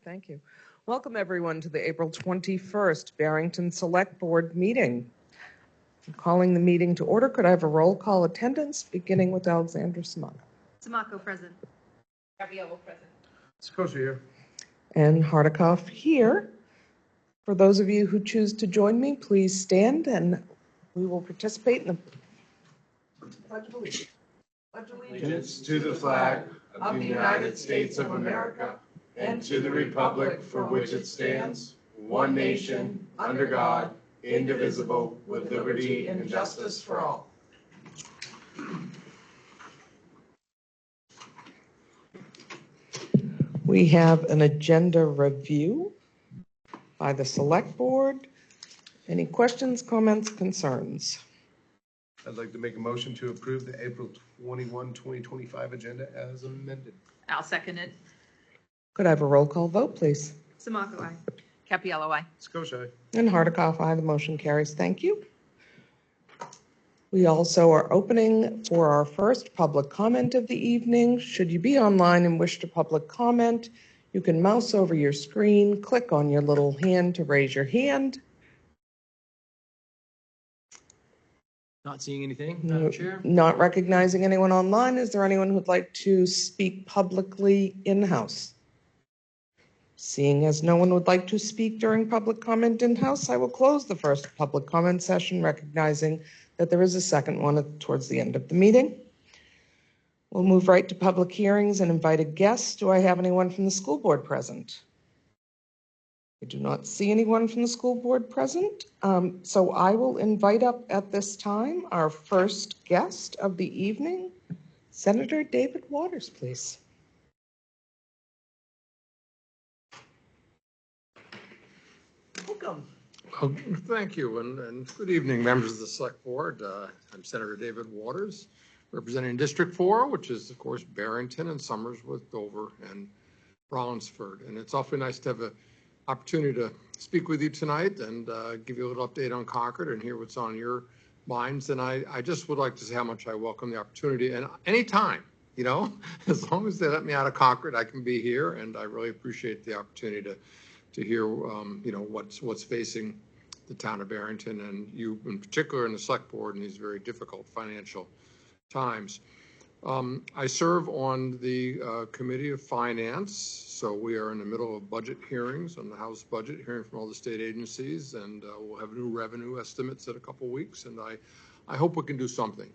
Thank you. Welcome, everyone, to the April 21st Barrington Select Board meeting. I'm calling the meeting to order. Could I have a roll call attendance, beginning with Alexander Samaco? Samaco present. Gabriello present. Scotia here. And Hardikoff here. For those of you who choose to join me, please stand and we will participate in the Pledge of Allegiance. Allegiance to the flag of the United States of America and to the republic for which it stands, one nation, under God, indivisible, with liberty and justice for all. We have an agenda review by the Select Board. Any questions, comments, concerns? I'd like to make a motion to approve the April 21, 2025 agenda as amended. I'll second it. Could I have a roll call vote, please? Samaco, aye. Capiello, aye. Scotia. And Hardikoff, aye. The motion carries. Thank you. We also are opening for our first public comment of the evening. Should you be online and wish to public comment, you can mouse over your screen, click on your little hand to raise your hand. Not seeing anything, Madam Chair. Not recognizing anyone online. Is there anyone who'd like to speak publicly in-house? Seeing as no one would like to speak during public comment in-house, I will close the first public comment session, recognizing that there is a second one towards the end of the meeting. We'll move right to public hearings and invited guests. Do I have anyone from the school board present? I do not see anyone from the school board present. So I will invite up at this time our first guest of the evening, Senator David Waters, please. Welcome. Oh, thank you, and good evening, members of the Select Board. I'm Senator David Waters, representing District 4, which is, of course, Barrington and Somersworth, Dover, and Rollinsford. And it's awfully nice to have an opportunity to speak with you tonight and give you a little update on Concord and hear what's on your minds. And I just would like to say how much I welcome the opportunity. And anytime, you know, as long as they let me out of Concord, I can be here. And I really appreciate the opportunity to hear, you know, what's facing the town of Barrington and you in particular in the Select Board in these very difficult financial times. I serve on the Committee of Finance, so we are in the middle of budget hearings on the House budget, hearing from all the state agencies, and we'll have new revenue estimates in a couple weeks, and I hope we can do something.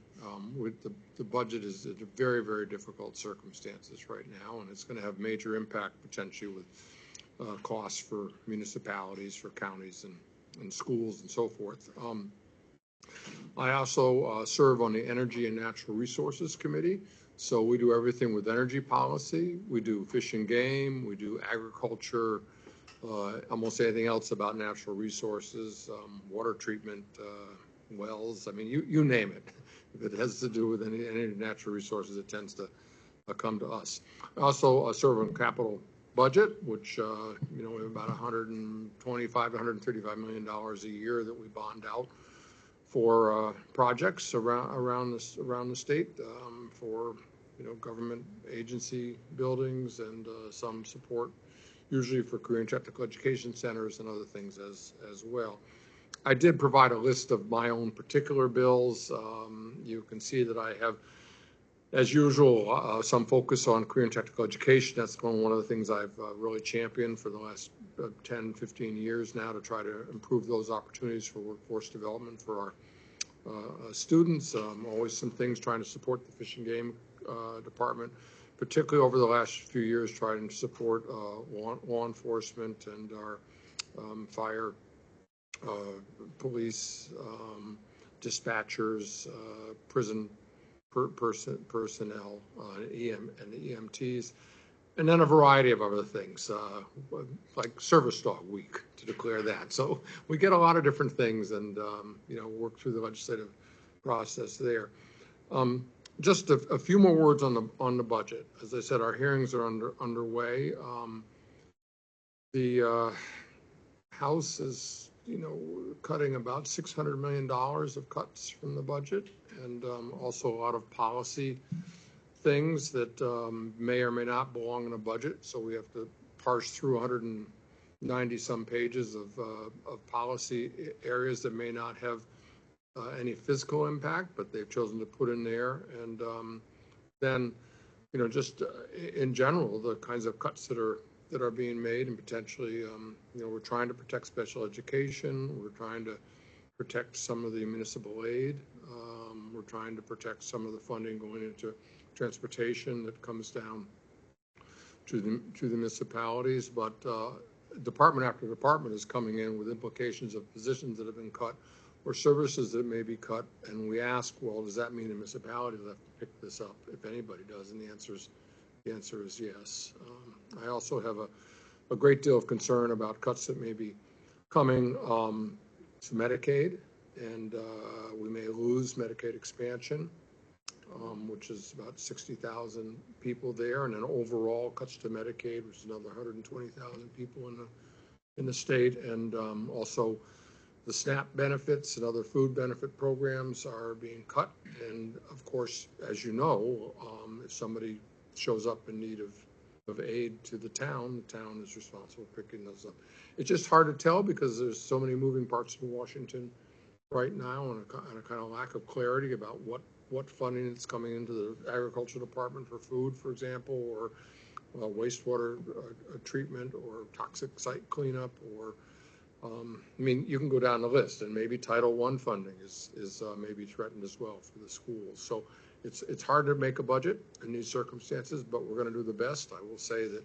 With the budget is in very, very difficult circumstances right now, and it's going to have major impact potentially with costs for municipalities, for counties and schools and so forth. I also serve on the Energy and Natural Resources Committee. So we do everything with energy policy. We do fish and game. We do agriculture, almost anything else about natural resources, water treatment, wells. I mean, you name it. If it has to do with any natural resources, it tends to come to us. I also serve on capital budget, which you know, we have about $125 to $135 million a year that we bond out for projects around the state for, you know, government agency buildings and some support, usually for career and technical education centers and other things as well. I did provide a list of my own particular bills. You can see that I have, as usual, some focus on career and technical education. That's one of the things I've really championed for the last 10, 15 years now, to try to improve those opportunities for workforce development for our students. Always some things trying to support the fish and game department, particularly over the last few years, trying to support law enforcement and our fire, police, dispatchers, prison personnel, and the EMTs, and then a variety of other things, like Service Dog Week, to declare that. So we get a lot of different things, and you know, work through the legislative process there. Just a few more words on the budget. As I said, our hearings are underway. The House is, you know, cutting about $600 million of cuts from the budget, and also a lot of policy things that may or may not belong in a budget. So we have to parse through 190 some pages of policy areas that may not have any physical impact, but they've chosen to put in there. And then, just in general, the kinds of cuts that are being made, and potentially, we're trying to protect special education. We're trying to protect some of the municipal aid. We're trying to protect some of the funding going into transportation that comes down to the municipalities. But department after department is coming in with implications of positions that have been cut or services that may be cut. And we ask, well, does that mean the municipality will have to pick this up, if anybody does? And the answer is yes. I also have a great deal of concern about cuts that may be coming to Medicaid, and we may lose Medicaid expansion, which is about 60,000 people there, and then overall cuts to Medicaid, which is another 120,000 people in the state, and also the SNAP benefits and other food benefit programs are being cut. And of course, as you know, if somebody shows up in need of aid to the town is responsible for picking those up. It's just hard to tell because there's so many moving parts in Washington right now, and a kind of lack of clarity about what funding is coming into the agriculture department for food, for example, or wastewater treatment, or toxic site cleanup, or you can go down the list, and maybe Title I funding is maybe threatened as well for the schools. So it's hard to make a budget in these circumstances, but we're going to do the best. I will say that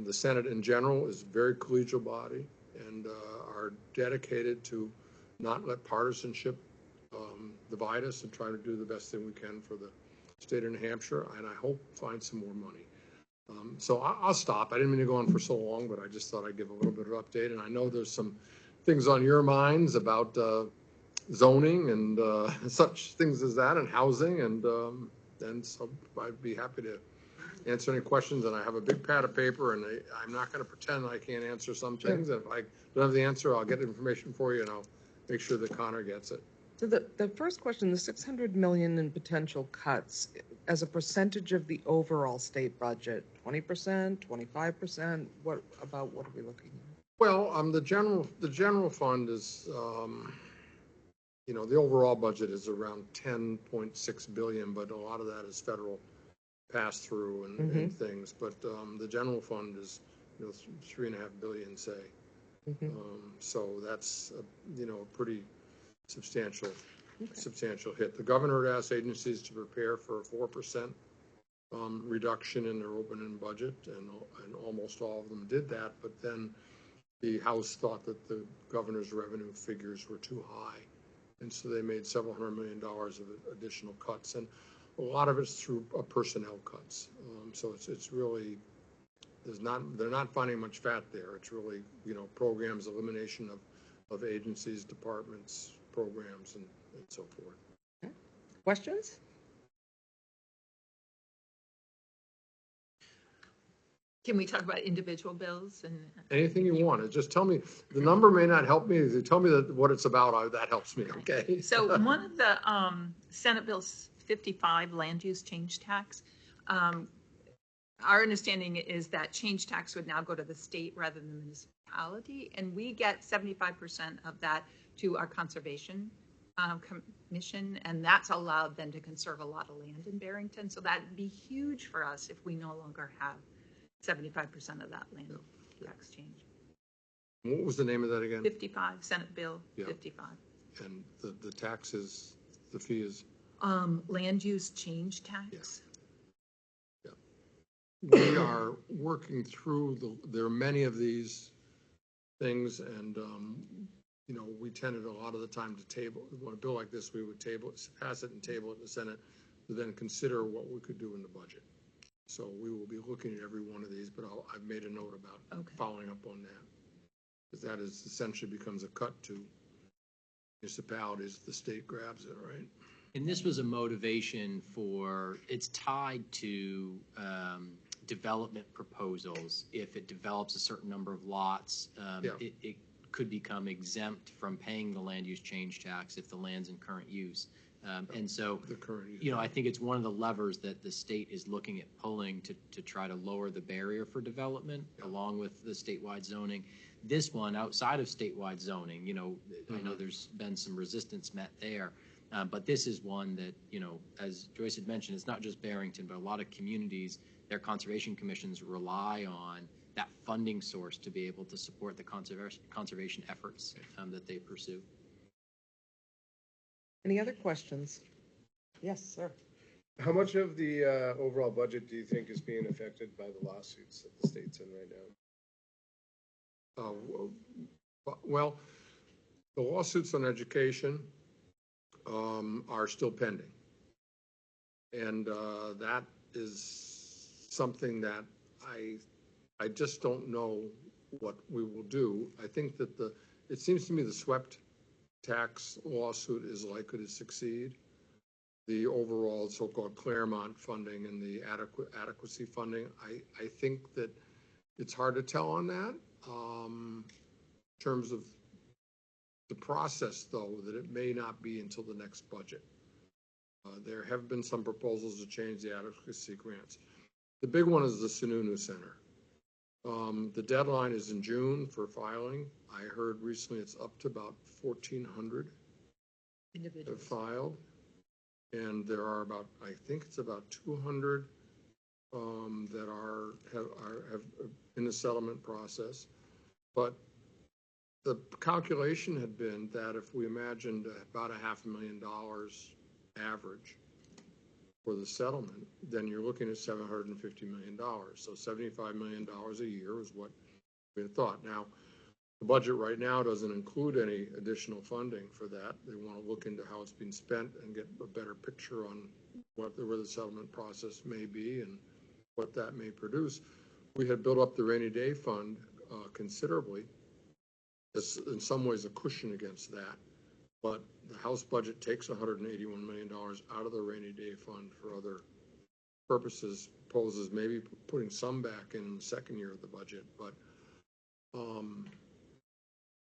the Senate in general is a very collegial body and are dedicated to not let partisanship divide us, and try to do the best thing we can for the state of New Hampshire, and I hope find some more money. So I'll stop. I didn't mean to go on for so long, but I just thought I'd give a little bit of update. And I know there's some things on your minds about zoning and such things as that, and housing, and so I'd be happy to answer any questions. And I have a big pad of paper, and I'm not going to pretend I can't answer some things. And if I don't have the answer, I'll get information for you, and I'll make sure that Connor gets it. So the first question, the 600 million in potential cuts as a percentage of the overall state budget, 20%, 25%, what are we looking at? Well, the general fund is, the overall budget is around 10.6 billion, but a lot of that is federal pass through and things. But the general fund is, 3.5 billion, say. So that's a pretty substantial hit. The governor asked agencies to prepare for a 4% reduction in their opening budget, and almost all of them did that. But then the House thought that the governor's revenue figures were too high, and so they made several $100 million of additional cuts, and a lot of it's through personnel cuts. So it's really they're not finding much fat there. It's really programs, elimination of agencies, departments, programs, and so forth. Okay. Questions? Can we talk about individual bills and Anything you want. Just tell me. The number may not help me. If you tell me what it's about, that helps me. Okay. So one of the Senate Bills 55, land use change tax. Our understanding is that change tax would now go to the state rather than the municipality, and we get 75% of that to our conservation commission, and that's allowed them to conserve a lot of land in Barrington. So that'd be huge for us if we no longer have 75% of that land tax change. What was the name of that again? 55, Senate Bill 55. And the tax is, the fee is? Land use change tax. Yeah. We are working through there are many of these things, and we tended a lot of the time to table. On a bill like this, we would pass it and table it in the Senate to then consider what we could do in the budget. So we will be looking at every one of these, but I've made a note about following up on that, because that is essentially becomes a cut to municipalities. The state grabs it, right? And this was a motivation it's tied to development proposals. If it develops a certain number of lots, it could become exempt from paying the land use change tax if the land's in current use. And so, The current. I think it's one of the levers that the state is looking at pulling to try to lower the barrier for development, along with the statewide zoning. This one, outside of statewide zoning, I know there's been some resistance met there. But this is one that, as Joyce had mentioned, it's not just Barrington, but a lot of communities, their conservation commissions rely on that funding source to be able to support the conservation efforts that they pursue. Any other questions? Yes, sir. How much of the overall budget do you think is being affected by the lawsuits that the state's in right now? Well, the lawsuits on education are still pending. And that is something that I just don't know what we will do. I think that it seems to me the swept tax lawsuit is likely to succeed. The overall so-called Claremont funding and the adequacy funding, I think that it's hard to tell on that. In terms of the process, though, that it may not be until the next budget. There have been some proposals to change the adequacy grants. The big one is the Sununu Center. The deadline is in June for filing. I heard recently it's up to about 1,400 have filed. And there are I think it's about 200 that have in the settlement process. But the calculation had been that if we imagined about $500,000 average for the settlement, then you're looking at $750 million. So $75 million a year is what we had thought. Now, the budget right now doesn't include any additional funding for that. They want to look into how it's being spent and get a better picture on where the settlement process may be and what that may produce. We had built up the rainy day fund considerably. It's in some ways a cushion against that, but the House budget takes $181 million out of the rainy day fund for other purposes, proposes maybe putting some back in the second year of the budget. But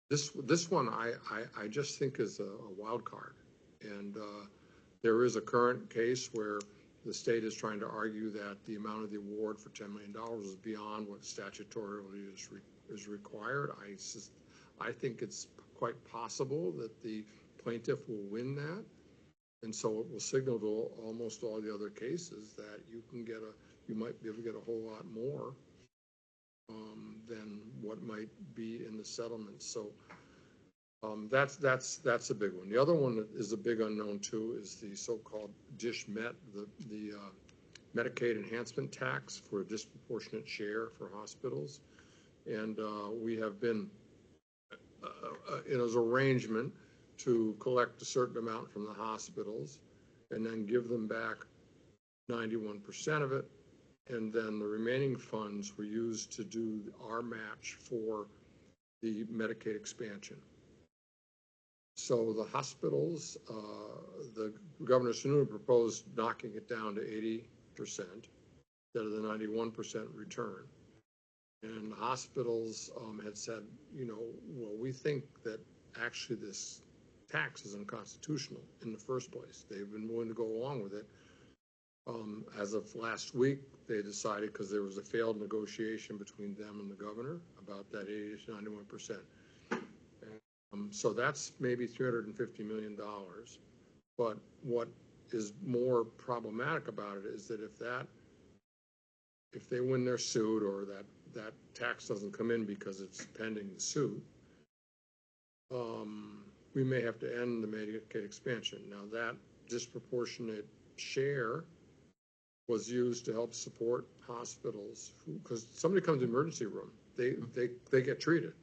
this one I just think is a wild card. And there is a current case where the state is trying to argue that the amount of the award for $10 million is beyond what statutorily is required. I think it's quite possible that the plaintiff will win that. And so it will signal to almost all the other cases that you might be able to get a whole lot more than what might be in the settlement. So that's a big one. The other one that is a big unknown too is the so-called DSHMET, the Medicaid enhancement tax for a disproportionate share for hospitals. And we have been in an arrangement to collect a certain amount from the hospitals and then give them back 91% of it. And then the remaining funds were used to do our match for the Medicaid expansion. So the hospitals, the Governor Sununu proposed knocking it down to 80% instead of the 91% return. And the hospitals had said, well, we think that actually this tax is unconstitutional in the first place. They've been willing to go along with it. As of last week, they decided, because there was a failed negotiation between them and the governor about that 80 to 91%. So that's maybe $350 million. But what is more problematic about it is that if they win their suit, or that tax doesn't come in because it's pending the suit, we may have to end the Medicaid expansion. Now, that disproportionate share was used to help support hospitals because somebody comes to the emergency room, they get treated,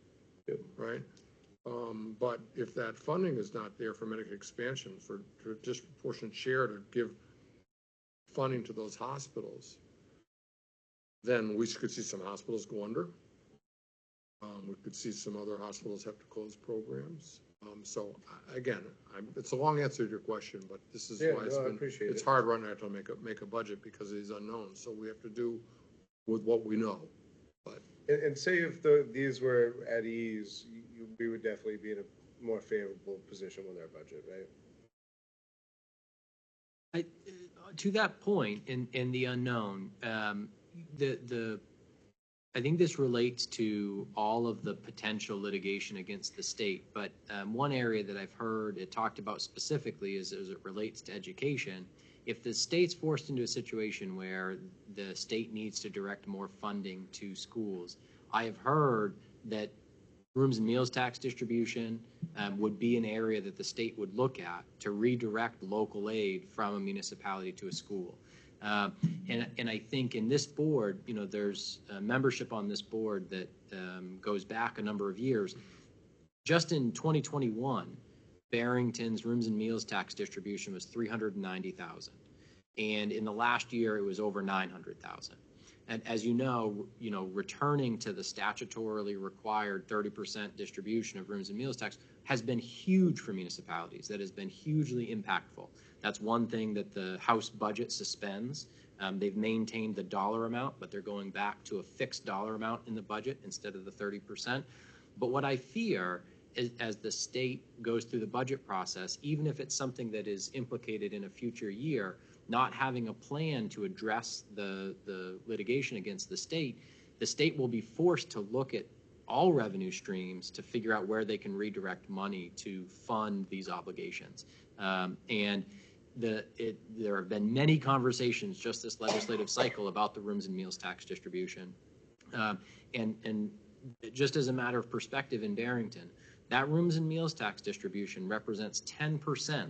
right? But if that funding is not there for Medicaid expansion, for disproportionate share to give funding to those hospitals, then we could see some hospitals go under. We could see some other hospitals have to close programs. So again, it's a long answer to your question, but this is why it's hard right now to make a budget because of these unknowns. So we have to do with what we know. But and say if these were at ease, we would definitely be in a more favorable position with our budget, right? to that point, in the unknown, I think this relates to all of the potential litigation against the state. But one area that I've heard it talked about specifically is as it relates to education. If the state's forced into a situation where the state needs to direct more funding to schools, I have heard that rooms and meals tax distribution would be an area that the state would look at to redirect local aid from a municipality to a school. And I think in this board, there's membership on this board that goes back a number of years. Just in 2021, Barrington's rooms and meals tax distribution was $390,000, and in the last year it was over $900,000. And as you know, returning to the statutorily required 30% distribution of rooms and meals tax has been huge for municipalities. That has been hugely impactful. That's one thing that the House budget suspends. They've maintained the dollar amount, but they're going back to a fixed dollar amount in the budget instead of the 30%. But what I fear is, as the state goes through the budget process, even if it's something that is implicated in a future year, not having a plan to address the litigation against the state will be forced to look at all revenue streams to figure out where they can redirect money to fund these obligations. And there have been many conversations just this legislative cycle about the rooms and meals tax distribution. And just as a matter of perspective in Barrington, that rooms and meals tax distribution represents 10%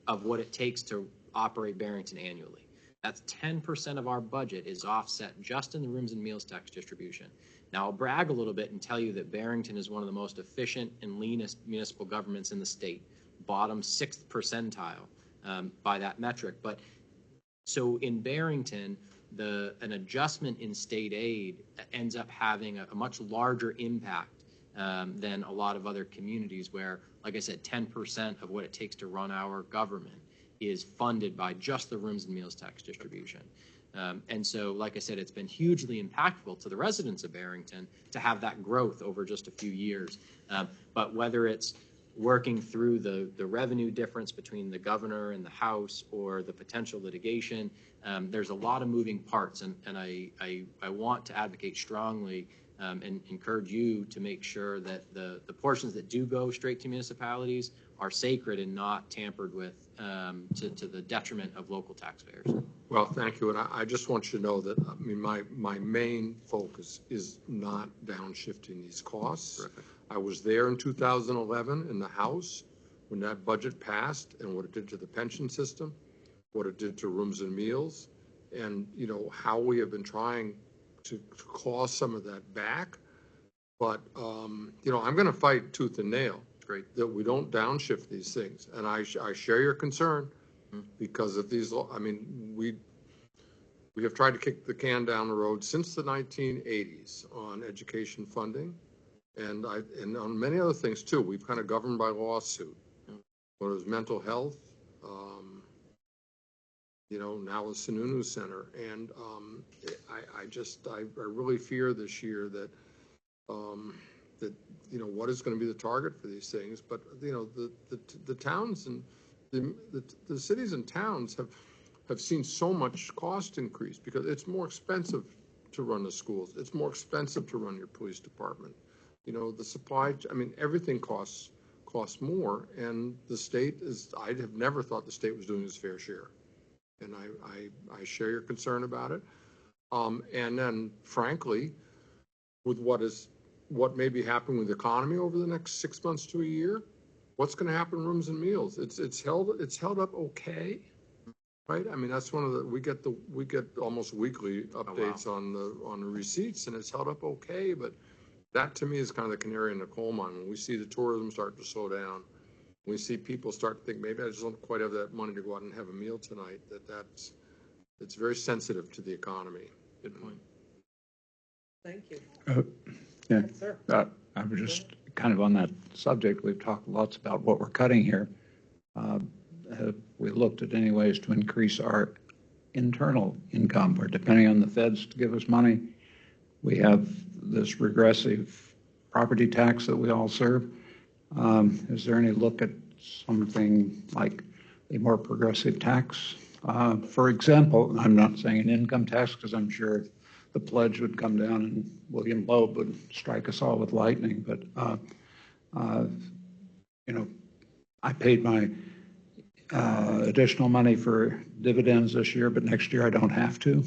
of what it takes to operate Barrington annually. That's 10% of our budget is offset just in the rooms and meals tax distribution. Now, I'll brag a little bit and tell you that Barrington is one of the most efficient and leanest municipal governments in the state, bottom 6th percentile by that metric. But so in Barrington, an adjustment in state aid ends up having a much larger impact than a lot of other communities where, like I said, 10% of what it takes to run our government is funded by just the rooms and meals tax distribution. And so, like I said, it's been hugely impactful to the residents of Barrington to have that growth over just a few years. But whether it's working through the revenue difference between the governor and the House or the potential litigation, there's a lot of moving parts. And I want to advocate strongly and encourage you to make sure that the portions that do go straight to municipalities are sacred and not tampered with to the detriment of local taxpayers. Well, thank you. And I just want you to know that, I mean, my main focus is not downshifting these costs. Terrific. I was there in 2011 in the House when that budget passed and what it did to the pension system, what it did to rooms and meals, and, how we have been trying to claw some of that back. But, I'm going to fight tooth and nail. Great. That we don't downshift these things. And I share your concern because of these, we have tried to kick the can down the road since the 1980s on education funding and on many other things too. We've kind of governed by lawsuit. Whether it was mental health, now the Sununu Center. And I really fear this year that what is going to be the target for these things. But, the towns and the cities and towns have seen so much cost increase because it's more expensive to run the schools. It's more expensive to run your police department. The supply, everything costs more. And the state I have never thought the state was doing its fair share. And I share your concern about it. And then, frankly, with what may be happening with the economy over the next 6 months to a year, what's going to happen in rooms and meals? It's held up okay, right? That's one of we get almost weekly updates on the receipts, and it's held up okay. But that to me is kind of the canary in the coal mine. When we see the tourism start to slow down, we see people start to think maybe I just don't quite have that money to go out and have a meal tonight. It's very sensitive to the economy. Good point. Thank you. Yeah, Yes, sir. I was just kind of on that subject. We've talked lots about what we're cutting here. Have we looked at any ways to increase our internal income? We're depending on the feds to give us money. We have this regressive property tax that we all serve. Is there any look at something like a more progressive tax For example, I'm not saying an income tax because I'm sure the pledge would come down and William Loeb would strike us all with lightning. But, you know, I paid my additional money for dividends this year, but next year I don't have to.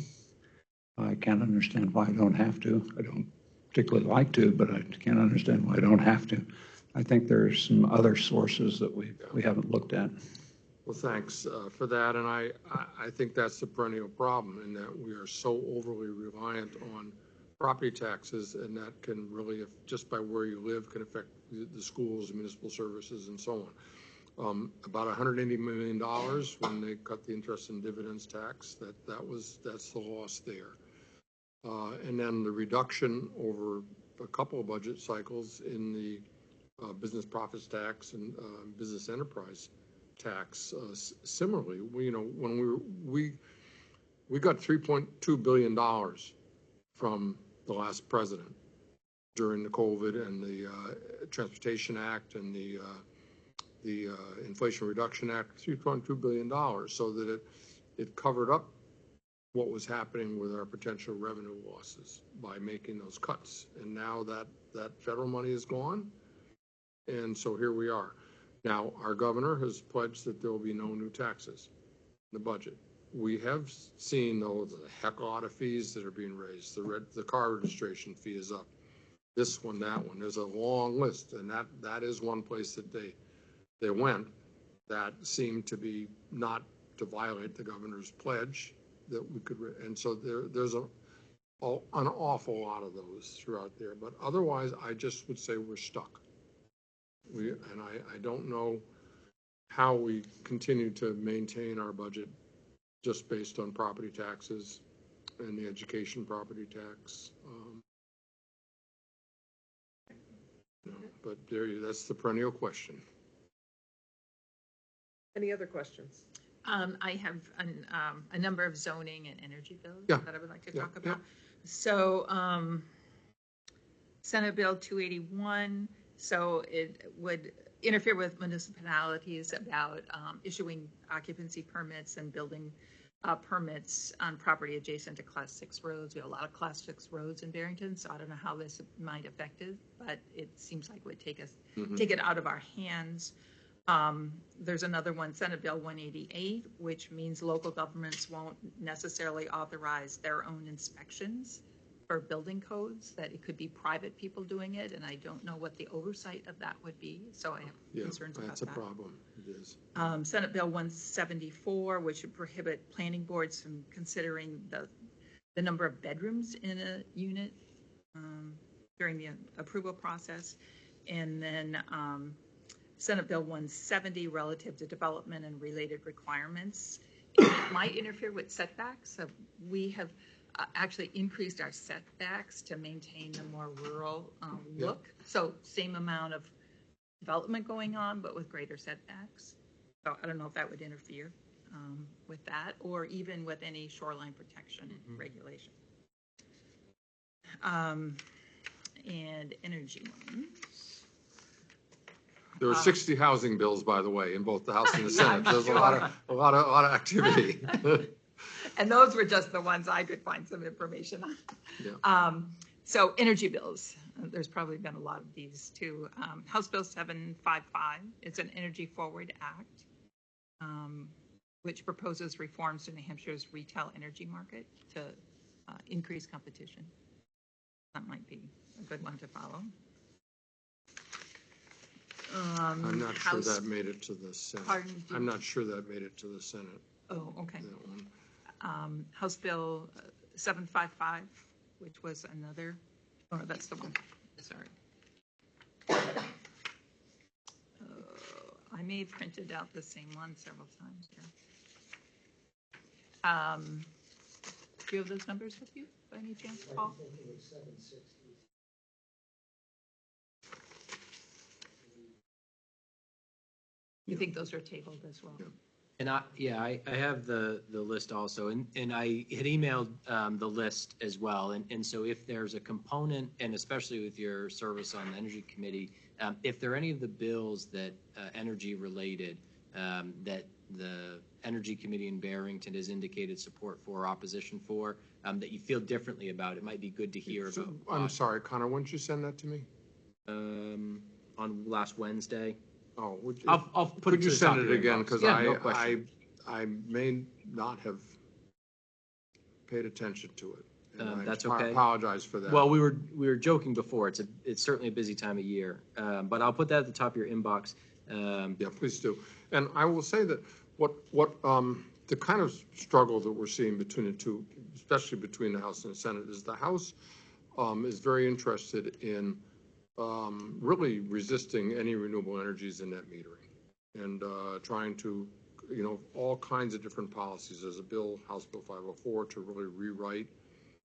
I can't understand why I don't have to. I don't particularly like to, but I can't understand why I don't have to. I think there's some other sources that we haven't looked at. Well, thanks for that, and I think that's the perennial problem in that we are so overly reliant on property taxes, and that can really, if just by where you live, can affect the schools, municipal services, and so on. About $180 million when they cut the interest and dividends tax. That's the loss there, and then the reduction over a couple of budget cycles in the business profits tax and business enterprise tax. Similarly, when we got $3.2 billion from the last president during the COVID and the Transportation Act and the Inflation Reduction Act, $3.2 billion, so that it covered up what was happening with our potential revenue losses by making those cuts. And now that federal money is gone, and so here we are. Now, our governor has pledged that there will be no new taxes in the budget. We have seen, though, the heck of a lot of fees that are being raised. The car registration fee is up. This one, that one. There's a long list, and that is one place that they went that seemed to be not to violate the governor's pledge that we could. And so there's an awful lot of those throughout there. But otherwise, I just would say we're stuck. I don't know how we continue to maintain our budget just based on property taxes and the education property tax. But that's the perennial question. Any other questions? I have a number of zoning and energy bills Yeah. that I would like to talk about. So Senate Bill 281, so it would interfere with municipalities about issuing occupancy permits and building permits on property adjacent to Class 6 roads. We have a lot of Class 6 roads in Barrington, so I don't know how this might affect it, but it seems like it would take it out of our hands. There's another one, Senate Bill 188, which means local governments won't necessarily authorize their own inspections for building codes, that it could be private people doing it, and I don't know what the oversight of that would be, so I have concerns about that. That's a problem, it is. Senate Bill 174, which would prohibit planning boards from considering the number of bedrooms in a unit during the approval process, and then Senate Bill 170 relative to development and related requirements. It might interfere with setbacks. So we have actually increased our setbacks to maintain a more rural look. So same amount of development going on, but with greater setbacks. So I don't know if that would interfere with that, or even with any shoreline protection regulation. And energy ones. There are 60 housing bills, by the way, in both the House and the Senate. There's a lot of activity. And those were just the ones I could find some information on. Yeah. So energy bills, there's probably been a lot of these too. House Bill 755, it's an Energy Forward Act, which proposes reforms to New Hampshire's retail energy market to increase competition. That might be a good one to follow. I'm not sure that made it to the Senate. Pardon? I'm not sure that made it to the Senate. Oh, okay. That one. House Bill 755, which was another, oh, that's the one, sorry. I may have printed out the same one several times here. Do you have those numbers with you by any chance, Paul? You think those are tabled as well? Yeah. And I have the list also, and I had emailed the list as well. And so if there's a component, and especially with your service on the Energy Committee, if there are any of the bills that energy related that the Energy Committee in Barrington has indicated support for or opposition for, that you feel differently about. It might be good to hear So, about. I'm sorry, Connor, when did you send that to me? On last Wednesday. Oh, I'll put it could to you the send top of it your again? inbox. Because Yeah, no question. I may not have paid attention to it. And That's I okay. apologize for that. Well, we were joking before. It's certainly a busy time of year, but I'll put that at the top of your inbox. Yeah, please do. And I will say that the kind of struggle that we're seeing between the two, especially between the House and the Senate, is the House is very interested in really resisting any renewable energies in net metering and trying to, all kinds of different policies. There's a bill, House Bill 504, to really rewrite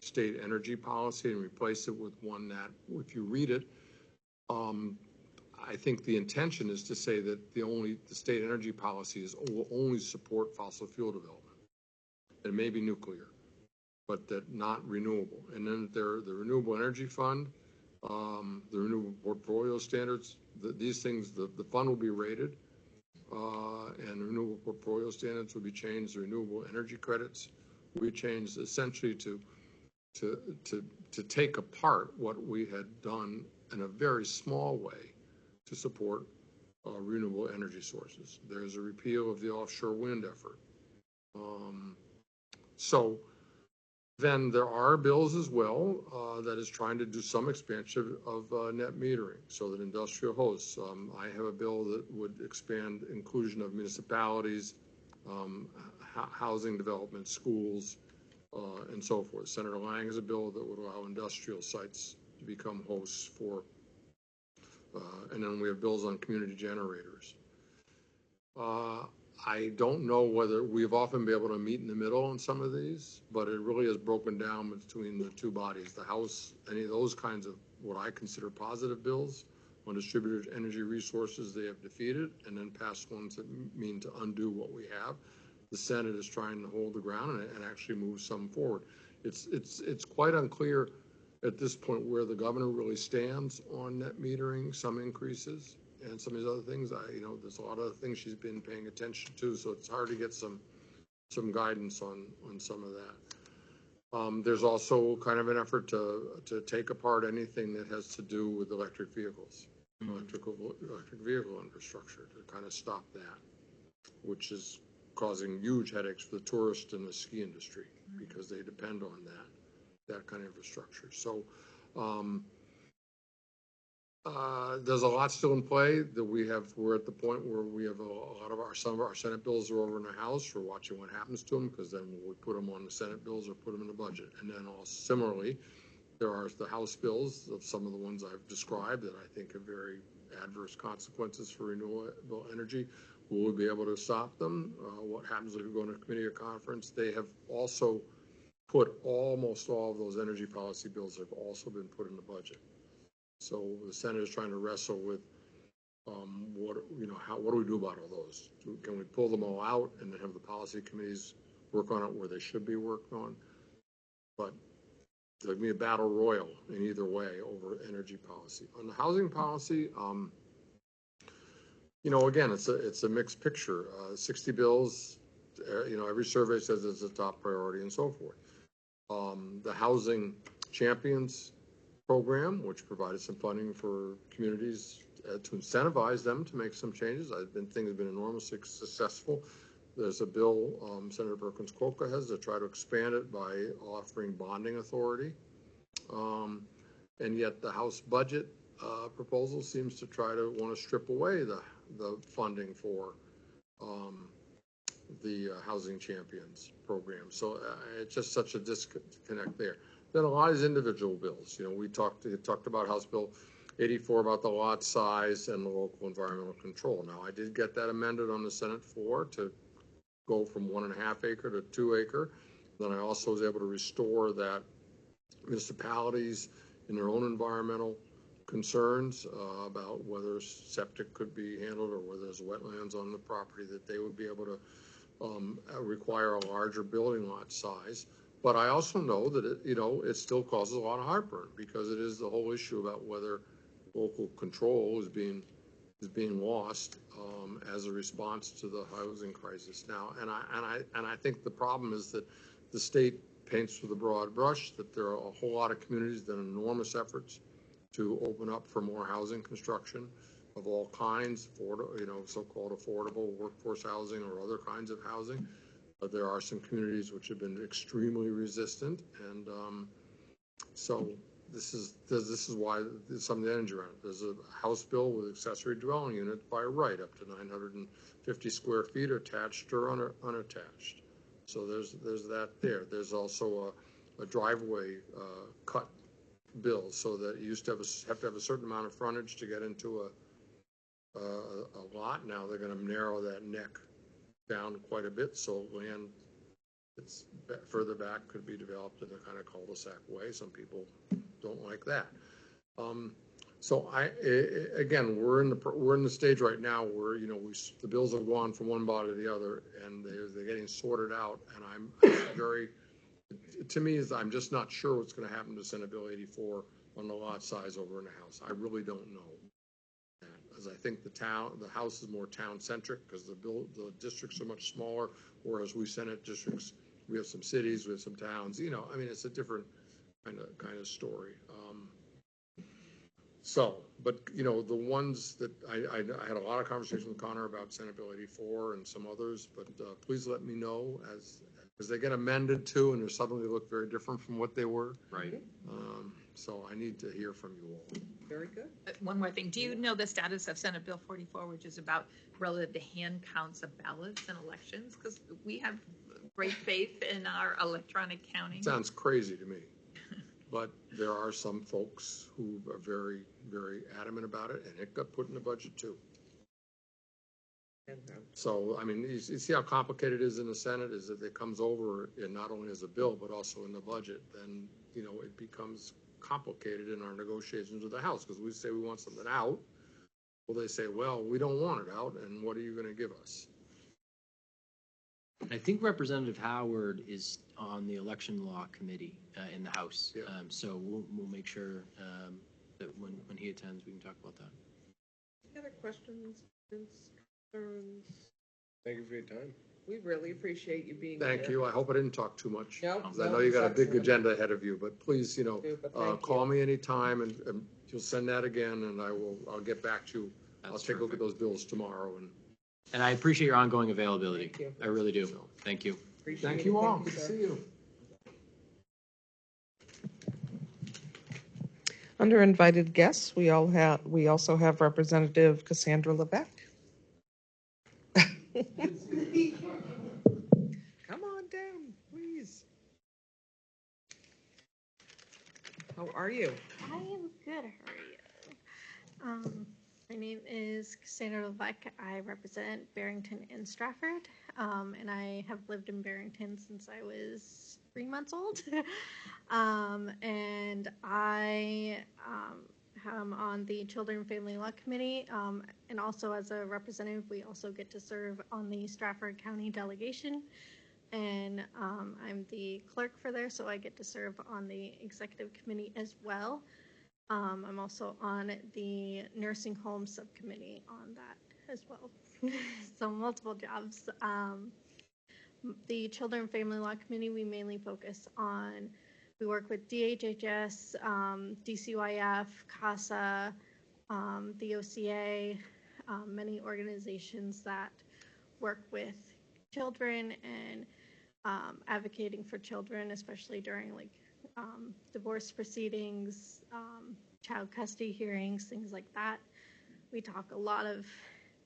state energy policy and replace it with one that, if you read it, I think the intention is to say that the state energy policy will only support fossil fuel development. It may be nuclear, but that not renewable. And then the Renewable Energy Fund, the Renewable Portfolio Standards, these things, the fund will be rated, and the Renewable Portfolio Standards will be changed. The renewable energy credits will be changed essentially to take apart what we had done in a very small way to support renewable energy sources. There's a repeal of the offshore wind effort. So then there are bills as well that is trying to do some expansion of net metering so that industrial hosts. I have a bill that would expand inclusion of municipalities, housing development, schools, and so forth. Senator Lang has a bill that would allow industrial sites to become hosts for, and then we have bills on community generators. I don't know whether we've often been able to meet in the middle on some of these, but it really is broken down between the two bodies. The House, any of those kinds of what I consider positive bills on distributed energy resources, they have defeated, and then passed ones that mean to undo what we have. The Senate is trying to hold the ground and actually move some forward. It's quite unclear at this point where the governor really stands on net metering, some increases, and some of these other things. There's a lot of things she's been paying attention to, so it's hard to get some guidance on some of that. There's also kind of an effort to take apart anything that has to do with electric vehicles, electric vehicle infrastructure, to kind of stop that, which is causing huge headaches for the tourist and the ski industry because they depend on that kind of infrastructure. So there's a lot still in play that we're at the point where we have some of our Senate bills are over in the House. We're watching what happens to them, because then we'll put them on the Senate bills or put them in the budget. And then also similarly, there are the House bills of some of the ones I've described that I think have very adverse consequences for renewable energy. Will we be able to stop them? What happens if we go into a committee or conference? They have also put almost all of those energy policy bills have also been put in the budget. So the Senate is trying to wrestle with what do we do about all those? Can we pull them all out and then have the policy committees work on it where they should be worked on? But there'll be a battle royal in either way over energy policy. On the housing policy, again, it's a mixed picture. 60 bills, every survey says it's a top priority and so forth. The Housing Champions program, which provided some funding for communities to incentivize them to make some changes. Things have been enormously successful. There's a bill Senator Perkins-Coker has to try to expand it by offering bonding authority. And yet the House budget proposal seems to try to want to strip away the funding for the Housing Champions program. So it's just such a disconnect there. Then a lot of these individual bills. We talked about House Bill 84 about the lot size and the local environmental control. Now, I did get that amended on the Senate floor to go from 1.5 acre to 2 acre. Then I also was able to restore that municipalities in their own environmental concerns about whether septic could be handled or whether there's wetlands on the property, that they would be able to require a larger building lot size. But I also know that it still causes a lot of heartburn, because it is the whole issue about whether local control is being is being lost as a response to the housing crisis now. And I think the problem is that the state paints with a broad brush, that there are a whole lot of communities that have enormous efforts to open up for more housing construction of all kinds, so-called affordable workforce housing or other kinds of housing. But there are some communities which have been extremely resistant, and so this is why there's some of the energy around it. There's a House bill with accessory dwelling units by right up to 950 square feet, attached or unattached. So there's that there. There's also a driveway cut bill, so that you used to have to have a certain amount of frontage to get into a lot. Now they're going to narrow that neck down quite a bit, so land that's further back could be developed in a kind of cul-de-sac way. Some people don't like that. So again, we're in the stage right now where the bills have gone from one body to the other, and they're getting sorted out. And I'm very, to me, I'm just not sure what's going to happen to Senate Bill 84 on the lot size over in the House. I really don't know. As I think the House is more town-centric because the districts are much smaller, whereas we Senate districts, we have some cities, we have some towns. I mean, it's a different kind of story. But the ones that I had a lot of conversation with Connor about Senate Bill 84 and some others, but please let me know as they get amended too, and they suddenly look very different from what they were. Right. So I need to hear from you all. Very good. One more thing. Do you know the status of Senate Bill 44, which is about relative to hand counts of ballots and elections? Because we have great faith in our electronic counting. Sounds crazy to me, but there are some folks who are very, very adamant about it, and it got put in the budget too. So, I mean, you see how complicated it is in the Senate, is that it comes over and not only as a bill, but also in the budget. Then, it becomes complicated in our negotiations with the House, because we say we want something out. Well, they say, well, we don't want it out, and what are you going to give us? I think Representative Howard is on the election law committee in the House. Yeah. So we'll make sure that when he attends, we can talk about that. Any other questions, concerns? Thank you for your time. We really appreciate you being here. Thank you. I hope I didn't talk too much. No, Because I know you got a big agenda ahead of you, but please, But call me anytime, and you'll send that again, and I'll get back to you. I'll That's take a look at perfect. those bills tomorrow. And I appreciate your ongoing availability. Thank you. I really do. Thank you. Appreciate Thank it. you all. Thank Good to sir. see you. Under invited guests, we also have Representative Cassandra Lebec. Come on down, please. How are you? I am good. How are you? My name is Cassandra Levesque. I represent Barrington and Stratford, and I have lived in Barrington since I was 3 months old. And I am on the Children and Family Law Committee, and also as a representative, we also get to serve on the Stratford County delegation. And I'm the clerk for there, so I get to serve on the executive committee as well. I'm also on the nursing home subcommittee on that as well. So multiple jobs. The Children and Family Law Committee, we mainly focus on, we work with DHHS, DCYF, CASA, the OCA, many organizations that work with children and advocating for children, especially during divorce proceedings, child custody hearings, things like that. We talk a lot of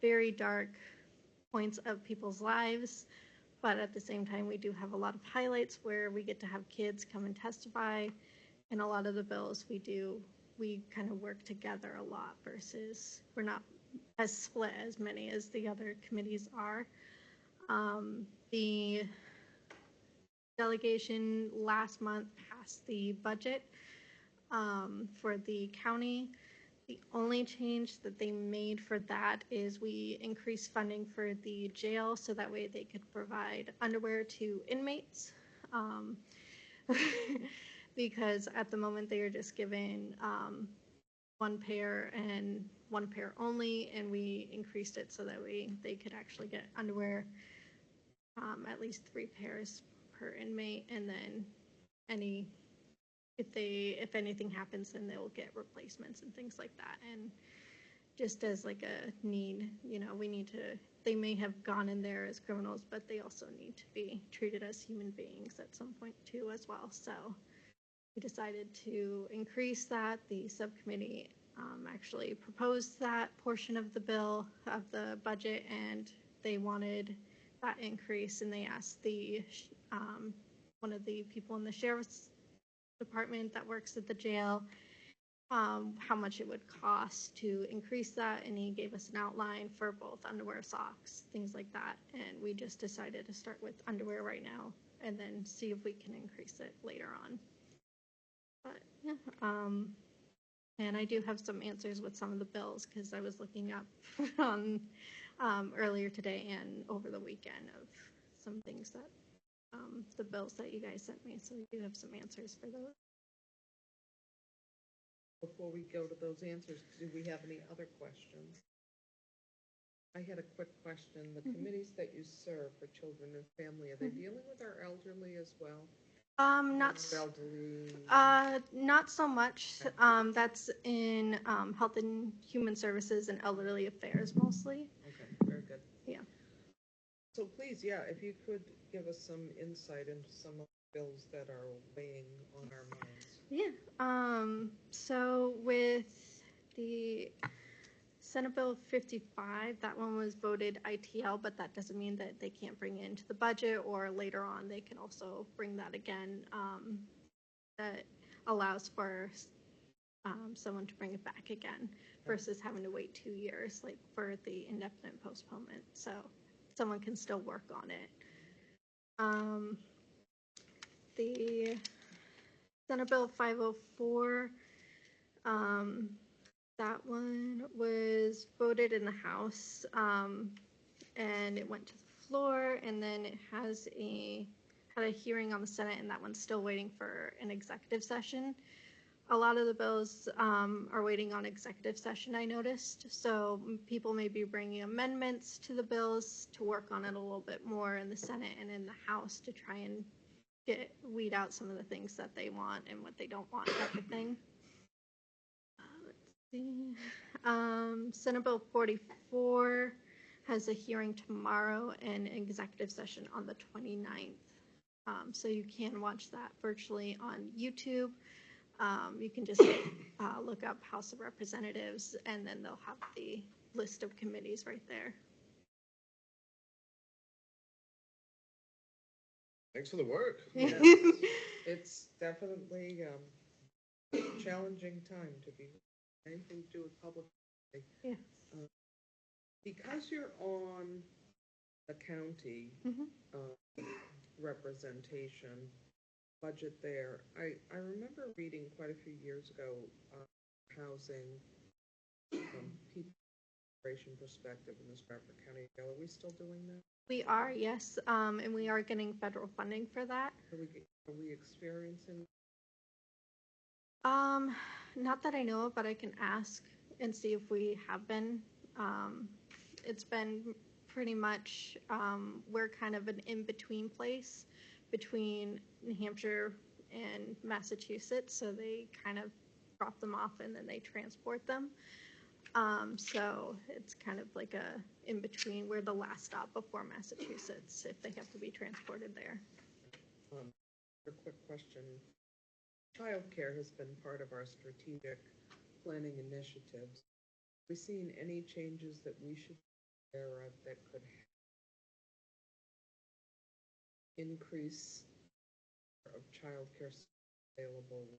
very dark points of people's lives, but at the same time, we do have a lot of highlights where we get to have kids come and testify. And a lot of the bills we kind of work together a lot versus we're not as split as many as the other committees are. The delegation last month passed the budget for the county. The only change that they made for that is we increased funding for the jail so that way they could provide underwear to inmates. Because at the moment they are just given one pair and one pair only, and we increased it so that they could actually get underwear, at least 3 pairs per inmate, and then if anything happens, then they'll get replacements and things like that. And just as like a need, they may have gone in there as criminals, but they also need to be treated as human beings at some point too as well. So we decided to increase that. The subcommittee actually proposed that portion of the bill, of the budget, and they wanted that increase, and they asked one of the people in the sheriff's department that works at the jail how much it would cost to increase that, and he gave us an outline for both underwear, socks, things like that, and we just decided to start with underwear right now and then see if we can increase it later on. But yeah, and I do have some answers with some of the bills because I was looking up on earlier today and over the weekend of some things that the bills that you guys sent me, so we do have some answers for those. Before we go to those answers, do we have any other questions? I had a quick question. The committees that you serve for children and family, are they dealing with our elderly as well? Not so much. That's in Health and Human Services and Elderly Affairs mostly. Okay, very good. Yeah. So please, yeah, if you could give us some insight into some of the bills that are weighing on our minds. Yeah. So with the Senate Bill 55, that one was voted ITL, but that doesn't mean that they can't bring it into the budget, or later on they can also bring that again. That allows for someone to bring it back again versus having to wait 2 years, like for the indefinite postponement. So someone can still work on it. The Senate Bill 504, that one was voted in the House, and it went to the floor, and then it had a hearing on the Senate, and that one's still waiting for an executive session. A lot of the bills are waiting on executive session, I noticed, so people may be bringing amendments to the bills to work on it a little bit more in the Senate and in the House to try and weed out some of the things that they want and what they don't want, type of thing. Let's see. Senate Bill 44 has a hearing tomorrow and executive session on the 29th. So you can watch that virtually on YouTube. You can just look up House of Representatives, and then they'll have the list of committees right there. Thanks for the work. Yes. It's definitely a challenging time to be anything to do with public. Yes. Because you're on the county representation budget there, I remember reading quite a few years ago housing from people perspective in the Stratford County Jail. Are we still doing that? We are, yes, and we are getting federal funding for that. Are we experiencing? Not that I know of, but I can ask and see if we have been. It's been pretty much, we're kind of an in-between place between New Hampshire and Massachusetts, so they kind of drop them off and then they transport them. So it's kind of like a in-between. We're the last stop before Massachusetts if they have to be transported there. A quick question. Childcare has been part of our strategic planning initiatives. Have we seen any changes that we should be aware of that could increase of childcare available?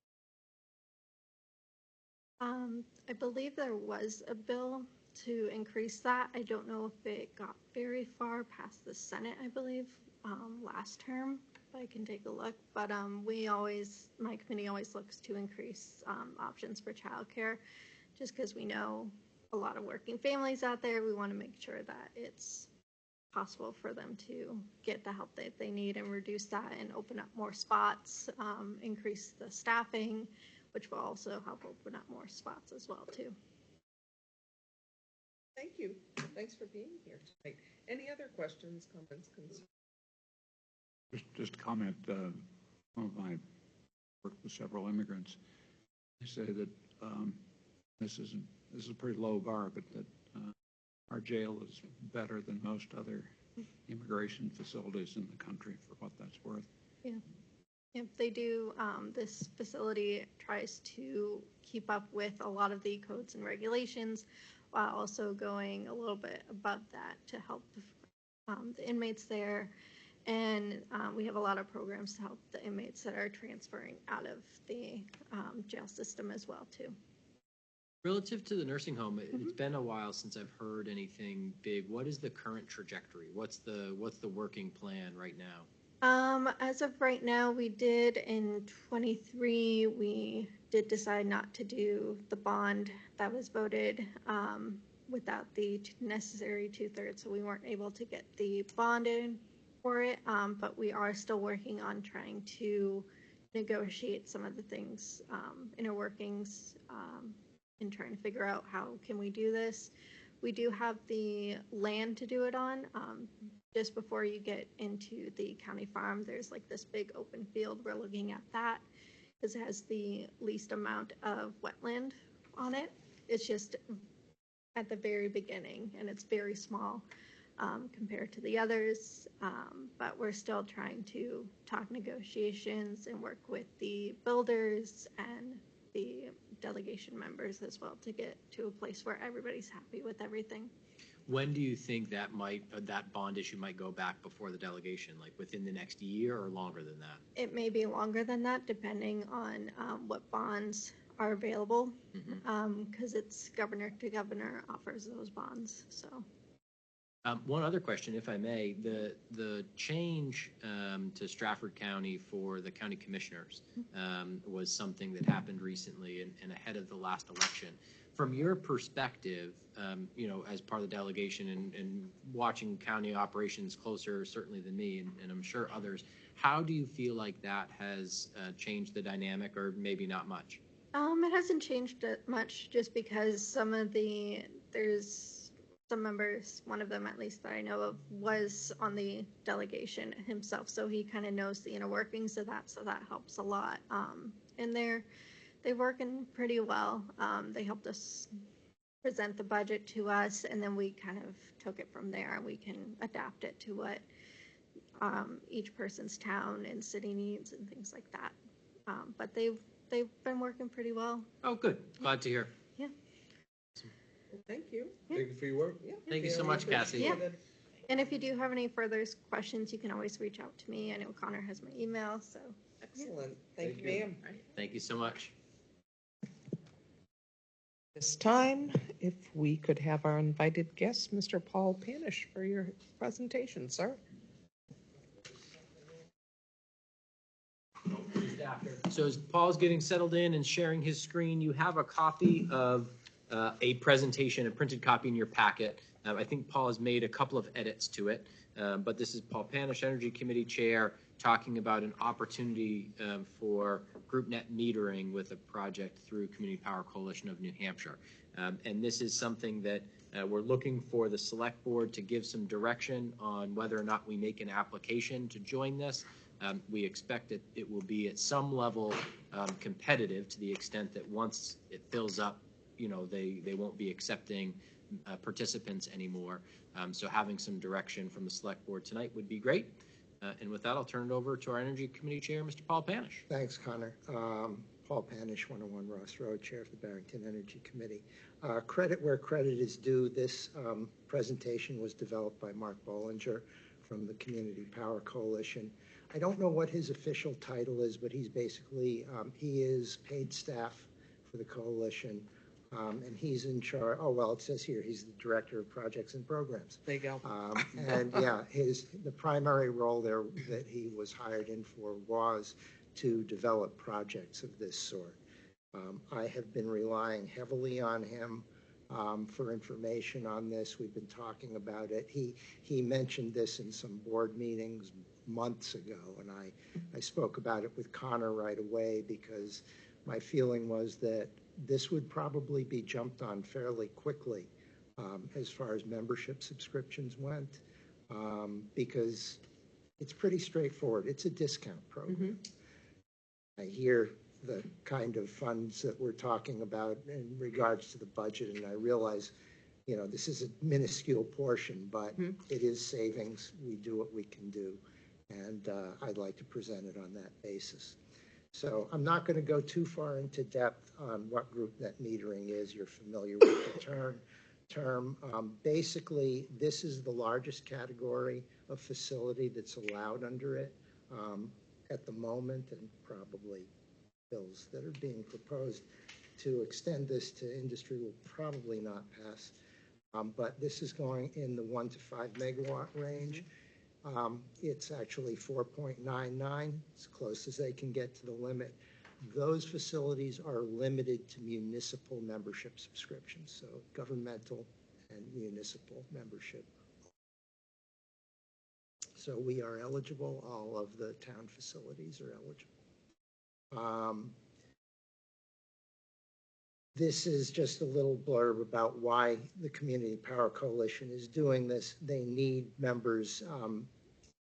I believe there was a bill to increase that. I don't know if it got very far past the Senate, I believe, last term, but I can take a look. But my committee always looks to increase options for childcare, just because we know a lot of working families out there. We want to make sure that it's possible for them to get the help that they need and reduce that and open up more spots, increase the staffing. which will also help open up more spots as well too. Thank you. Thanks for being here tonight. Any other questions, comments, concerns? Just a comment. One of my work with several immigrants. They say that this is a pretty low bar, but that our jail is better than most other immigration facilities in the country, for what that's worth. Yeah. If they do, this facility tries to keep up with a lot of the codes and regulations while also going a little bit above that to help the inmates there. And we have a lot of programs to help the inmates that are transferring out of the jail system as well too. Relative to the nursing home, it's been a while since I've heard anything big. What is the current trajectory? What's the working plan right now? As of right now, we did in 23, we did decide not to do the bond that was voted without the necessary 2/3, so we weren't able to get the bond in for it, but we are still working on trying to negotiate some of the things, inner workings, and trying to figure out how can we do this. We do have the land to do it on. Just before you get into the county farm, there's like this big open field. We're looking at that because it has the least amount of wetland on it. It's just at the very beginning and it's very small compared to the others. But we're still trying to talk negotiations and work with the builders and the delegation members as well to get to a place where everybody's happy with everything. When do you think that bond issue might go back before the delegation? Like within the next year or longer than that? It may be longer than that, depending on what bonds are available, because it's governor to governor offers those bonds. So. One other question, if I may, the change to Stratford County for the county commissioners was something that happened recently and ahead of the last election. From your perspective, as part of the delegation and watching county operations closer, certainly than me, and I'm sure others, how do you feel like that has changed the dynamic, or maybe not much? It hasn't changed much, just because there's some members, one of them at least that I know of, was on the delegation himself, so he kind of knows the inner workings of that, so that helps a lot. And they're working pretty well. They helped us present the budget to us, and then we kind of took it from there, and we can adapt it to what each person's town and city needs and things like that. But they've been working pretty well. Oh, good. Glad to hear. Yeah. Well, thank you. Thank you for your work. Yeah, Thank you so very much, Cassie. appreciated. And if you do have any further questions, you can always reach out to me. I know Connor has my email, so. Excellent. Thank you, Thank you. ma'am. Thank you so much. This time, if we could have our invited guest, Mr. Paul Panish, for your presentation, sir. So as Paul's getting settled in and sharing his screen, you have a copy of a presentation, a printed copy in your packet. I think Paul has made a couple of edits to it, but this is Paul Panish, Energy Committee Chair, talking about an opportunity for group net metering with a project through Community Power Coalition of New Hampshire. And this is something that we're looking for the select board to give some direction on whether or not we make an application to join this. We expect that it will be at some level competitive, to the extent that once it fills up, they won't be accepting participants anymore. So having some direction from the select board tonight would be great. And with that, I'll turn it over to our Energy Committee Chair, Mr. Paul Panish. Thanks, Connor. Paul Panish, 101 Ross Road, Chair of the Barrington Energy Committee. Credit where credit is due. This presentation was developed by Mark Bollinger from the Community Power Coalition. I don't know what his official title is, but he's basically, he is paid staff for the coalition. And he's in charge, it says here, he's the Director of Projects and Programs. There you go. And yeah, the primary role there that he was hired in for was to develop projects of this sort. I have been relying heavily on him for information on this. We've been talking about it. He mentioned this in some board meetings months ago, and I spoke about it with Connor right away, because my feeling was that this would probably be jumped on fairly quickly as far as membership subscriptions went, because it's pretty straightforward. It's a discount program. I hear the kind of funds that we're talking about in regards to the budget, and I realize, you know, this is a minuscule portion, but it is savings. We do what we can do, and I'd like to present it on that basis. So I'm not going to go too far into depth on what group net metering is. You're familiar with the term. Basically, this is the largest category of facility that's allowed under it at the moment, and probably bills that are being proposed to extend this to industry will probably not pass. But this is going in the 1 to 5 megawatt range. It's actually 4.99, as close as they can get to the limit. Those facilities are limited to municipal membership subscriptions, so governmental and municipal membership. So we are eligible. All of the town facilities are eligible. This is just a little blurb about why the Community Power Coalition is doing this. They need members.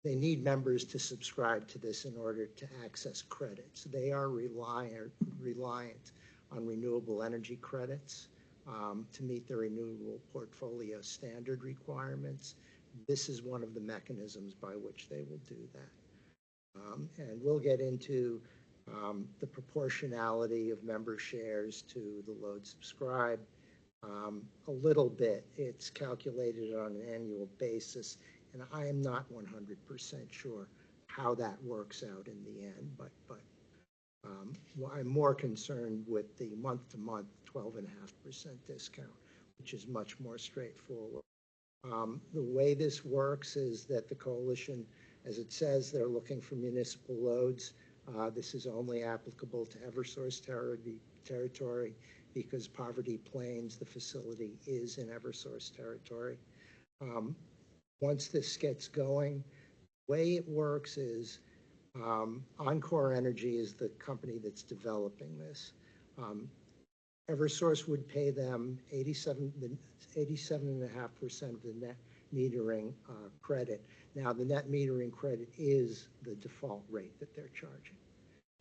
They need members to subscribe to this in order to access credits. They are reliant on renewable energy credits to meet the renewable portfolio standard requirements. This is one of the mechanisms by which they will do that. And we'll get into the proportionality of member shares to the load subscribed a little bit. It's calculated on an annual basis, and I am not 100% sure how that works out in the end, but I'm more concerned with the month-to-month 12.5% discount, which is much more straightforward. The way this works is that the coalition, as it says, they're looking for municipal loads. This is only applicable to Eversource territory because Poverty Plains, the facility, is in Eversource territory. Once this gets going, the way it works is Encore Energy is the company that's developing this. Eversource would pay them 87.5% of the net metering credit. Now, the net metering credit is the default rate that they're charging.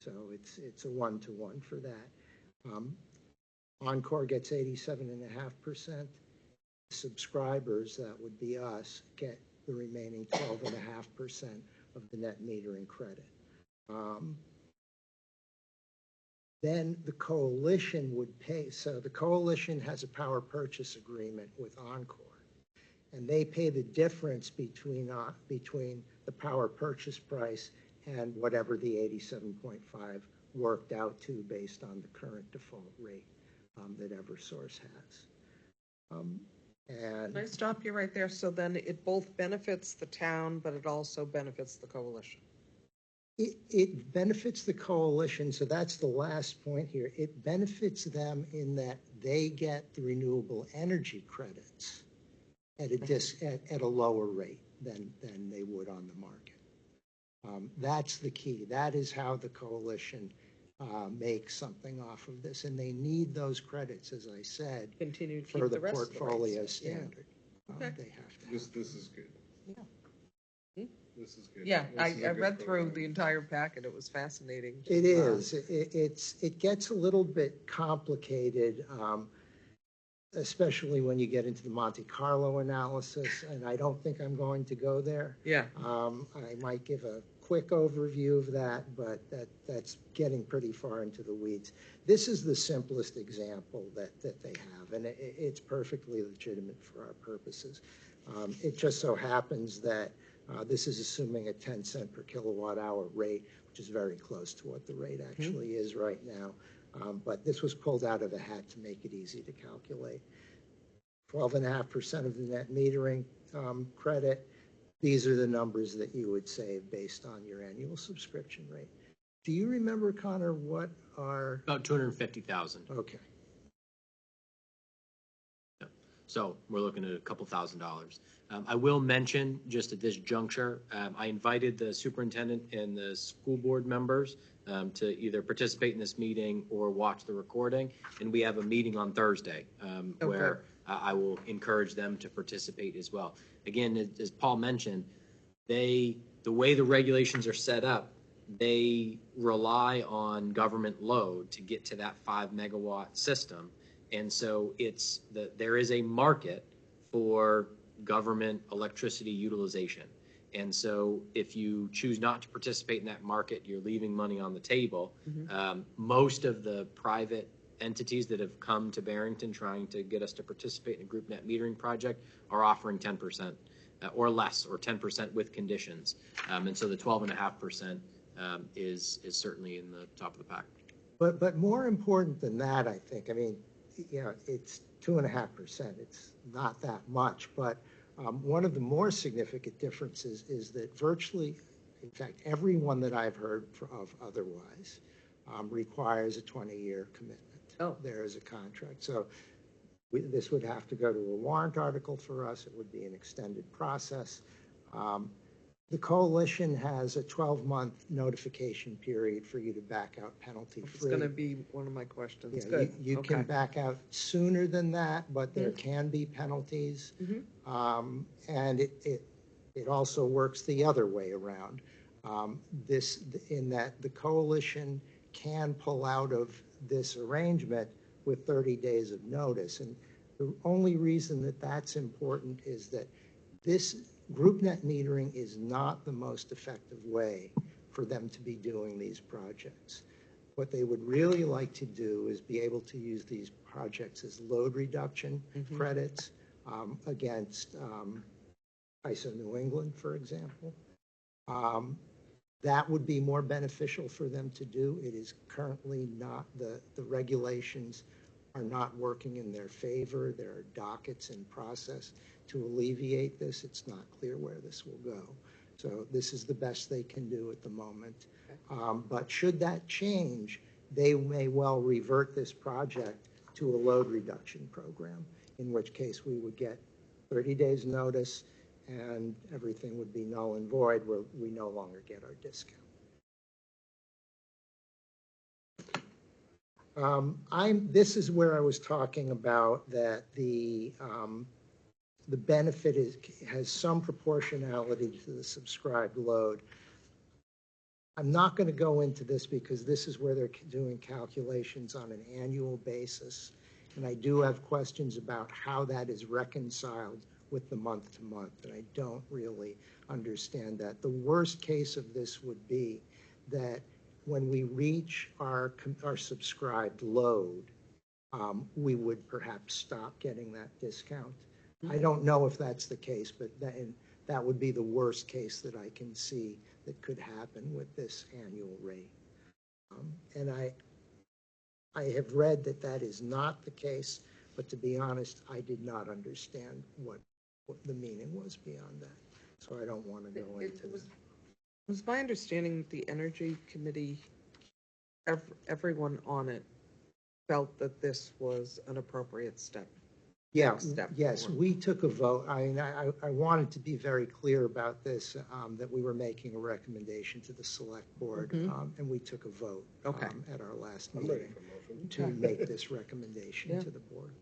So it's a one-to-one for that. Encore gets 87.5%. Subscribers, that would be us, get the remaining 12.5% of the net metering credit. Then the coalition would pay. So the coalition has a power purchase agreement with Encore, and they pay the difference between the power purchase price and whatever the 87.5 worked out to based on the current default rate that Eversource has. Can I stop you right there? So then it both benefits the town, but it also benefits the coalition. It benefits the coalition, so that's the last point here. It benefits them in that they get the renewable energy credits at a lower rate than they would on the market. That's the key. That is how the coalition makes something off of this, and they need those credits, as I said, Continue to for keep the the rest portfolio of the standard. Yeah. Okay. They have to. This is good. Yeah. This is good. Yeah, This is a I good read through program. the entire packet. It was fascinating. It is. It gets a little bit complicated, especially when you get into the Monte Carlo analysis, and I don't think I'm going to go there. Yeah. I might give a quick overview of that, but that's getting pretty far into the weeds. This is the simplest example that they have, and it's perfectly legitimate for our purposes. It just so happens that this is assuming a 10 cent per kilowatt hour rate, which is very close to what the rate actually is right now. But this was pulled out of a hat to make it easy to calculate. 12.5% of the net metering credit. These are the numbers that you would save based on your annual subscription rate. Do you remember, Connor, what are... About 250,000. Okay. So we're looking at a couple $1,000s. I will mention just at this juncture, I invited the superintendent and the school board members to either participate in this meeting or watch the recording. And we have a meeting on Thursday where I will encourage them to participate as well. Again, as Paul mentioned, the way the regulations are set up, they rely on government load to get to that 5 megawatt system. And so there is a market for government electricity utilization. And so if you choose not to participate in that market, you're leaving money on the table. Most of the private entities that have come to Barrington trying to get us to participate in a group net metering project are offering 10% or less, or 10% with conditions. And so the 12.5% is certainly in the top of the pack. But more important than that, I think, I mean, it's 2.5%. It's not that much, but one of the more significant differences is that virtually, in fact, everyone that I've heard of otherwise requires a 20-year commitment. Oh. There is a contract. So this would have to go to a warrant article for us. It would be an extended process. The coalition has a 12-month notification period for you to back out penalty-free. It's going to be one of my questions. Yeah, Good. you can back out sooner than that, but there can be penalties. And it also works the other way around. In that the coalition can pull out of this arrangement with 30 days of notice. And the only reason that that's important is that this group net metering is not the most effective way for them to be doing these projects. What they would really like to do is be able to use these projects as load reduction credits against ISO New England, for example. That would be more beneficial for them to do. It is currently not, the regulations are not working in their favor. There are dockets in process to alleviate this. It's not clear where this will go. So this is the best they can do at the moment. But should that change, they may well revert this project to a load reduction program, in which case we would get 30 days notice and everything would be null and void where we no longer get our discount. This is where I was talking about that the benefit has some proportionality to the subscribed load. I'm not going to go into this because this is where they're doing calculations on an annual basis. And I do have questions about how that is reconciled with the month to month. And I don't really understand that. The worst case of this would be that when we reach our subscribed load, we would perhaps stop getting that discount. I don't know if that's the case, but that would be the worst case that I can see that could happen with this annual rate. And I have read that that is not the case, but to be honest, I did not understand what the meaning was beyond that. So I don't want to go into that. It was my understanding that the Energy Committee, everyone on it, felt that this was an appropriate step. Yeah, Step yes, forward. we took a vote. I wanted to be very clear about this, that we were making a recommendation to the select board, and we took a vote at our last meeting to make this recommendation to the board.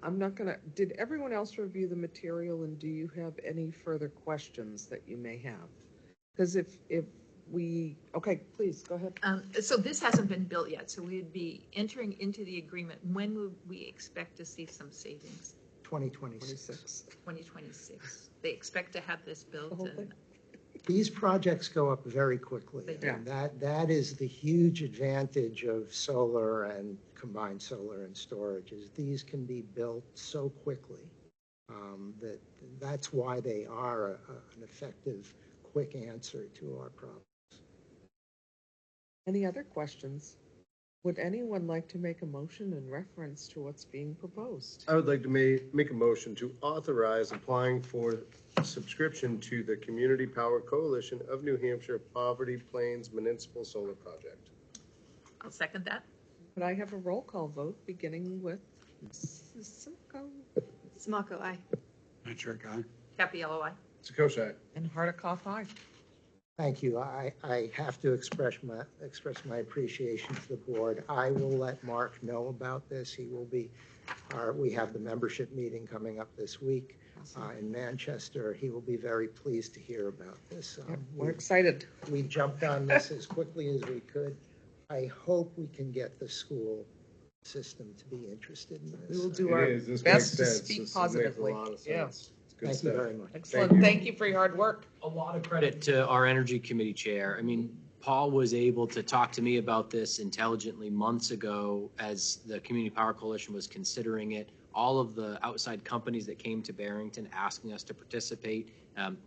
I'm not going to, did everyone else review the material, and do you have any further questions that you may have? Because if we, okay, please, go ahead. So this hasn't been built yet, so we'd be entering into the agreement. When would we expect to see some savings? 2026. 2026. They expect to have this built and These projects go up very quickly. They do. And that is the huge advantage of solar and combined solar and storage, is these can be built so quickly that's why they are an effective, quick answer to our problems. Any other questions? Would anyone like to make a motion in reference to what's being proposed? I would like to make a motion to authorize applying for subscription to the Community Power Coalition of New Hampshire Poverty Plains Municipal Solar Project. I'll second that. Could I have a roll call vote beginning with Mrs. Simcoe Smock-O, aye. Patrick, aye. Capello, aye. Sakoshai. and Hardikoff, aye? Thank you. I have to express my appreciation to the board. I will let Mark know about this. He will be, we have the membership meeting coming up this week in Manchester. He will be very pleased to hear about this. We're excited. We jumped on this as quickly as we could. I hope we can get the school system to be interested in this. We will do It our is. This best makes to sense. speak This positively. makes a lot of Yeah. sense. It's good Thank stuff. you very much. Excellent. Thank you for your hard work. A lot of credit to our Energy Committee Chair. I mean, Paul was able to talk to me about this intelligently months ago as the Community Power Coalition was considering it. All of the outside companies that came to Barrington asking us to participate.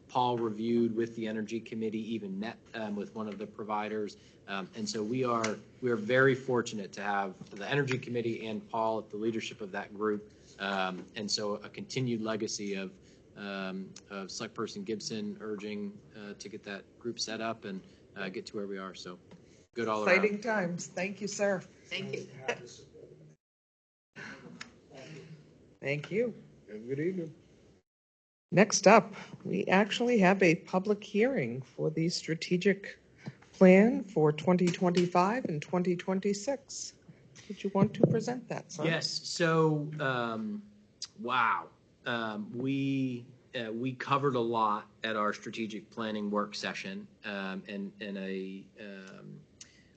Paul reviewed with the Energy Committee, even met with one of the providers. And so we are very fortunate to have the Energy Committee and Paul at the leadership of that group. And so a continued legacy of Select Person Gibson urging to get that group set up and get to where we are. So good all around. Exciting times. Thank you, sir. Thank you. Thank you. Have a good evening. Next up, we actually have a public hearing for the strategic plan for 2025 and 2026. Did you want to present that, sir? Yes. So, wow. We covered a lot at our strategic planning work session, and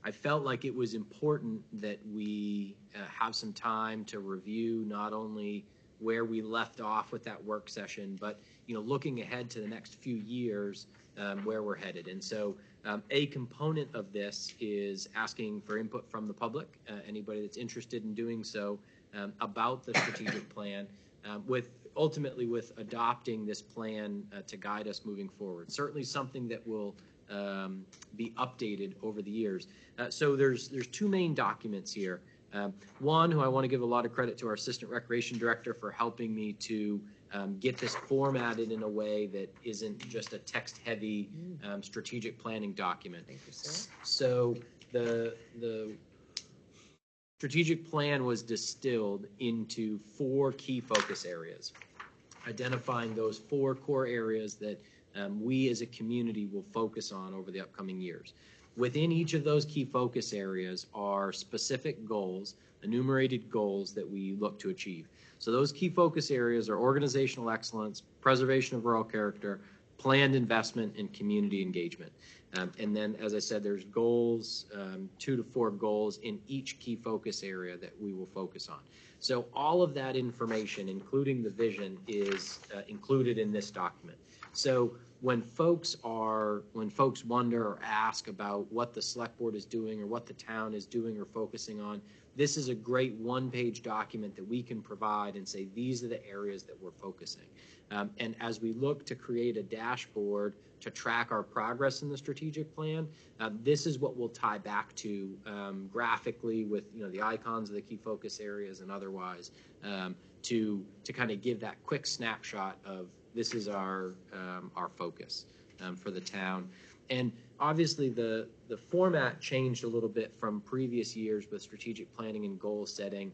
I felt like it was important that we have some time to review not only where we left off with that work session, but looking ahead to the next few years, where we're headed. And so, a component of this is asking for input from the public, anybody that's interested in doing so, about the strategic plan, ultimately with adopting this plan to guide us moving forward. Certainly something that will be updated over the years. So there's two main documents here. One, who I want to give a lot of credit to our Assistant Recreation Director for helping me to get this formatted in a way that isn't just a text-heavy strategic planning document. Thank you, sir. So the strategic plan was distilled into 4 key focus areas, identifying those 4 core areas that we as a community will focus on over the upcoming years. Within each of those key focus areas are specific goals, enumerated goals that we look to achieve. So those key focus areas are organizational excellence, preservation of rural character, planned investment, and community engagement. And then, as I said, there's goals, 2 to 4 goals in each key focus area that we will focus on. So all of that information, including the vision, is included in this document. So when folks wonder or ask about what the select board is doing or what the town is doing or focusing on, this is a great one-page document that we can provide and say, these are the areas that we're focusing. And as we look to create a dashboard to track our progress in the strategic plan, this is what we'll tie back to graphically with the icons of the key focus areas and otherwise to kind of give that quick snapshot of this is our focus for the town. And obviously the format changed a little bit from previous years with strategic planning and goal setting.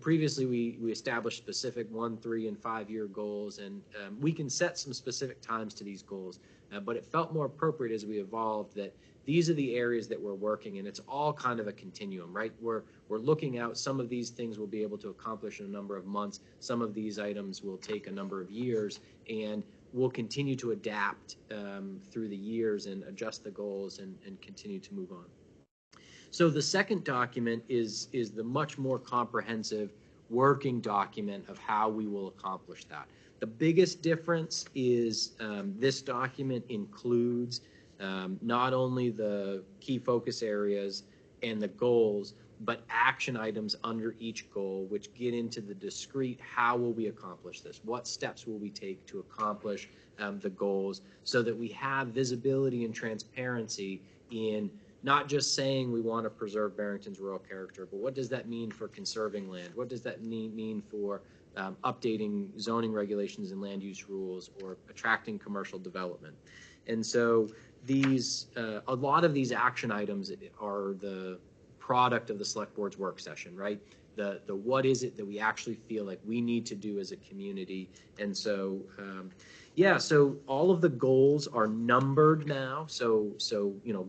Previously we established specific 1, 3, and 5-year goals, and we can set some specific times to these goals, but it felt more appropriate as we evolved that these are the areas that we're working in. It's all kind of a continuum, right? We're looking out. Some of these things we'll be able to accomplish in a number of months. Some of these items will take a number of years, and we'll continue to adapt through the years and adjust the goals and continue to move on. So the second document is the much more comprehensive working document of how we will accomplish that. The biggest difference is this document includes not only the key focus areas and the goals, but action items under each goal, which get into the discrete, how will we accomplish this? What steps will we take to accomplish the goals so that we have visibility and transparency in not just saying we want to preserve Barrington's rural character, but what does that mean for conserving land? What does that mean for updating zoning regulations and land use rules or attracting commercial development? And so these, a lot of these action items are the product of the select board's work session, right? the what is it that we actually feel like we need to do as a community. And so, so all of the goals are numbered now. So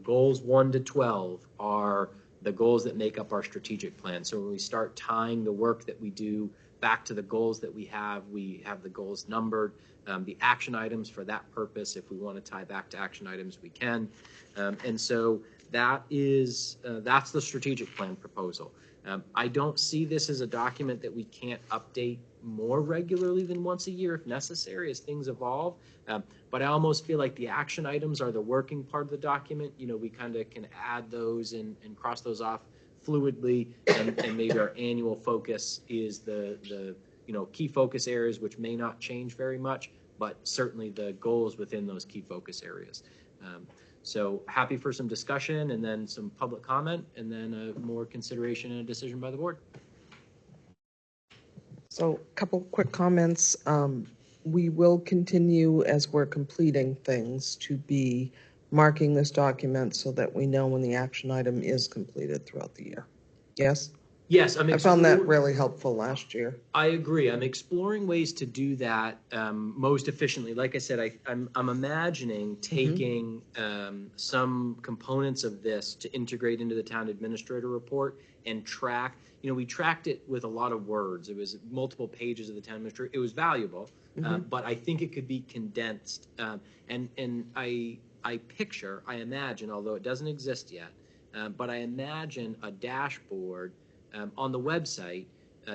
goals 1 to 12 are the goals that make up our strategic plan. So when we start tying the work that we do back to the goals that we have the goals numbered, the action items for that purpose. If we want to tie back to action items, we can. And so that's the strategic plan proposal. I don't see this as a document that we can't update more regularly than once a year if necessary as things evolve. But I almost feel like the action items are the working part of the document. We kind of can add those and cross those off fluidly, and maybe our annual focus is the key focus areas, which may not change very much, but certainly the goals within those key focus areas. So happy for some discussion and then some public comment and then more consideration and a decision by the board. So a couple quick comments. We will continue as we're completing things to be marking this document so that we know when the action item is completed throughout the year. Yes? Yes, I found that really helpful last year. I agree. I'm exploring ways to do that most efficiently. Like I said, I'm imagining taking some components of this to integrate into the town administrator report and track. We tracked it with a lot of words. It was multiple pages of the town administrator. It was valuable, but I think it could be condensed. And I imagine, although it doesn't exist yet, but I imagine a dashboard on the website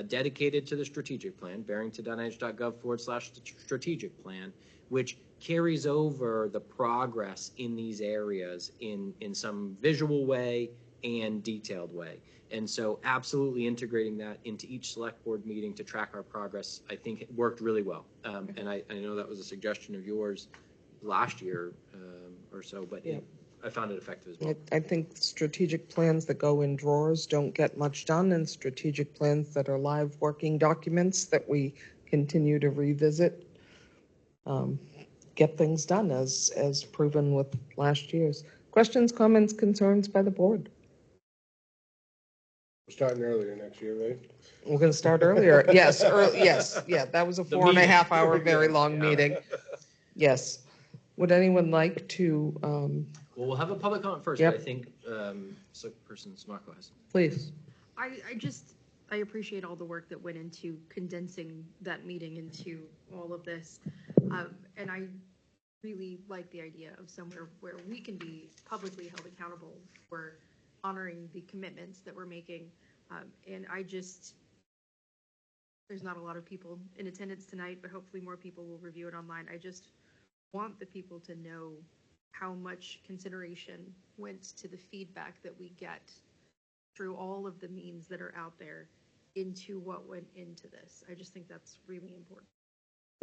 dedicated to the strategic plan, barrington.nh.gov/strategic plan, which carries over the progress in these areas in some visual way and detailed way. And so absolutely integrating that into each select board meeting to track our progress, I think it worked really well. And I know that was a suggestion of yours last year or so, but I found it effective as well. I think strategic plans that go in drawers don't get much done, and strategic plans that are live working documents that we continue to revisit get things done as proven with last year's. Questions, comments, concerns by the board? We're starting earlier next year, right? We're going to start earlier. Yes, yes. Yeah, that was a 4.5 hour, very long meeting. Yes. Would anyone like to? Well, we'll have a public comment first, but I think Person Smako has. Please. I appreciate all the work that went into condensing that meeting into all of this. And I really like the idea of somewhere where we can be publicly held accountable for honoring the commitments that we're making. And there's not a lot of people in attendance tonight, but hopefully more people will review it online. I just want the people to know how much consideration went to the feedback that we get through all of the means that are out there into what went into this. I just think that's really important.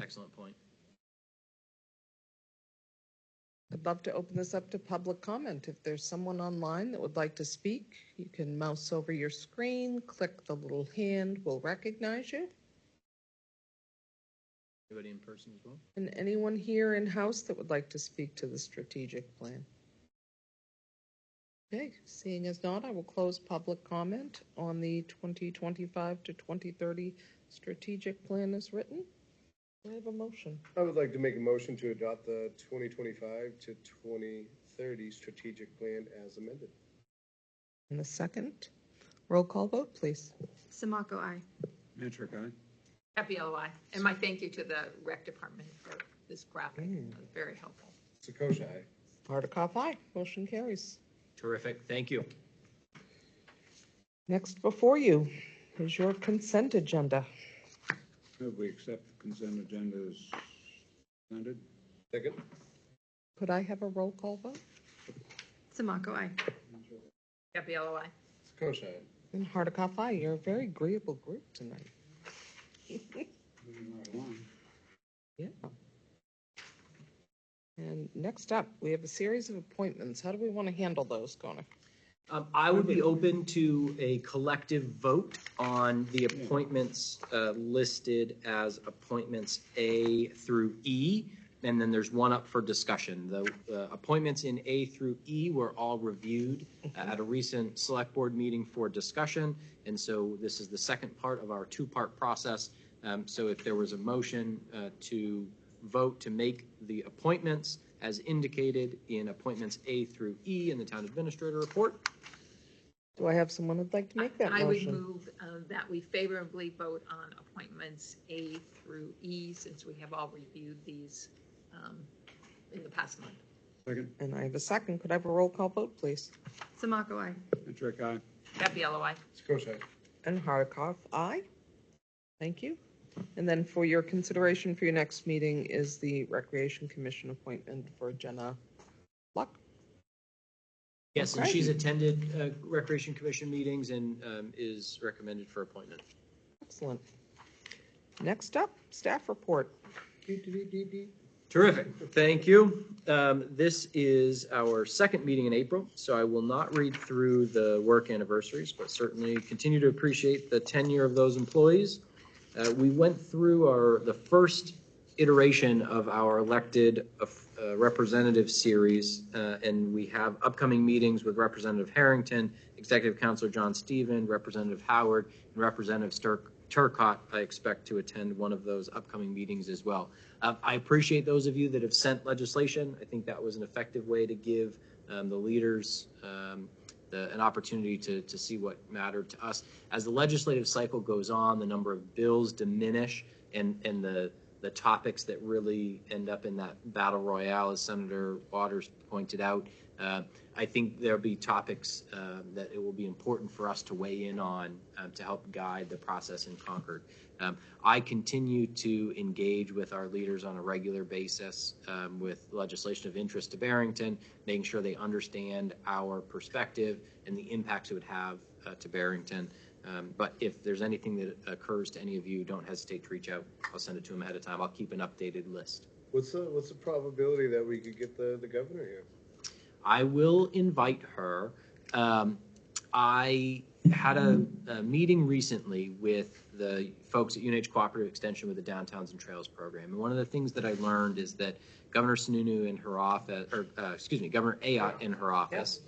Excellent point. I'd love to open this up to public comment. If there's someone online that would like to speak, you can mouse over your screen, click the little hand, we'll recognize you. Anybody in person as well? And anyone here in-house that would like to speak to the strategic plan? Okay, seeing as not, I will close public comment on the 2025 to 2030 strategic plan as written. Do I have a motion? I would like to make a motion to adopt the 2025 to 2030 strategic plan as amended. In a second. Roll call vote, please. Samako, aye. Metric, aye. Happy LOI. And my thank you to the rec department for this graphic. It was very helpful. Sakosha, aye. Hardikoff, aye. Motion carries. Terrific. Thank you. Next before you is your consent agenda. Have we accept the consent agenda as presented? Second. Could I have a roll call vote? Samako, aye. Happy LOI. Sakosha, aye. And Hardikoff, aye. You're a very agreeable group tonight. Yeah. And next up, we have a series of appointments. How do we want to handle those, Connor? I would be open to a collective vote on the appointments listed as appointments A through E. And then there's one up for discussion. The appointments in A through E were all reviewed at a recent select board meeting for discussion. And so this is the second part of our two-part process. So if there was a motion to vote to make the appointments as indicated in appointments A through E in the town administrator report. Do I have someone who'd like to make that I would motion? move that we favorably vote on appointments A through E, since we have all reviewed these in the past month. Second. And I have a second. Could I have a roll call vote, please? Samaco, aye. Trick eye. That'd LOI. Scotia. And Hardikoff, aye. Thank you. And then for your consideration for your next meeting is the Recreation Commission appointment for Jenna Luck. Yes, and Okay. she's attended Recreation Commission meetings and is recommended for appointment. Excellent. Next up, staff report. Terrific. Thank you. This is our second meeting in April, so I will not read through the work anniversaries, but certainly continue to appreciate the tenure of those employees. We went through the first iteration of our elected representative series, and we have upcoming meetings with Representative Harrington, Executive Counselor John Stephen, Representative Howard, and Representative Turcott. I expect to attend one of those upcoming meetings as well. I appreciate those of you that have sent legislation. I think that was an effective way to give the leaders an opportunity to see what mattered to us. As the legislative cycle goes on, the number of bills diminish, and the topics that really end up in that battle royale, as Senator Waters pointed out, I think there'll be topics that it will be important for us to weigh in on to help guide the process in Concord. I continue to engage with our leaders on a regular basis with legislation of interest to Barrington, making sure they understand our perspective and the impacts it would have to Barrington. But if there's anything that occurs to any of you, don't hesitate to reach out. I'll send it to them ahead of time. I'll keep an updated list. What's the probability that we could get the governor here? I will invite her. I had a meeting recently with the folks at UNH Cooperative Extension with the Downtowns and Trails program. And one of the things that I learned is that Governor Sununu in her office, Governor Ayotte in her office,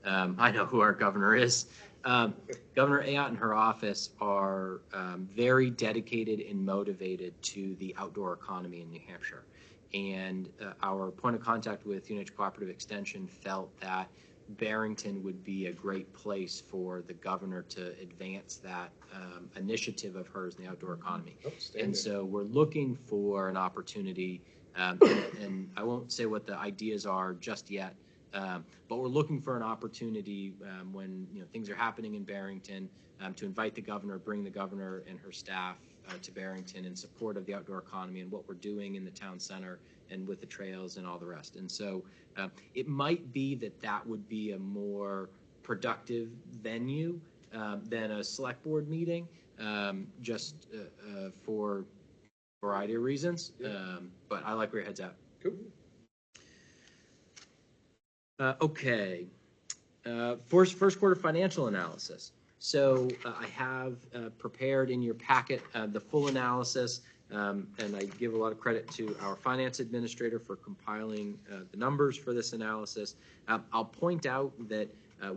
I know who our governor is. Governor Ayotte and her office are very dedicated and motivated to the outdoor economy in New Hampshire. And our point of contact with UNH Cooperative Extension felt that Barrington would be a great place for the governor to advance that initiative of hers in the outdoor economy. And so we're looking for an opportunity, and I won't say what the ideas are just yet, but we're looking for an opportunity when things are happening in Barrington to invite the governor, bring the governor and her staff to Barrington in support of the outdoor economy and what we're doing in the town center and with the trails and all the rest. And so it might be that would be a more productive venue than a select board meeting, just for a variety of reasons. But I like where your head's at. Cool. Okay. First quarter financial analysis. So I have prepared in your packet the full analysis, and I give a lot of credit to our finance administrator for compiling the numbers for this analysis. I'll point out that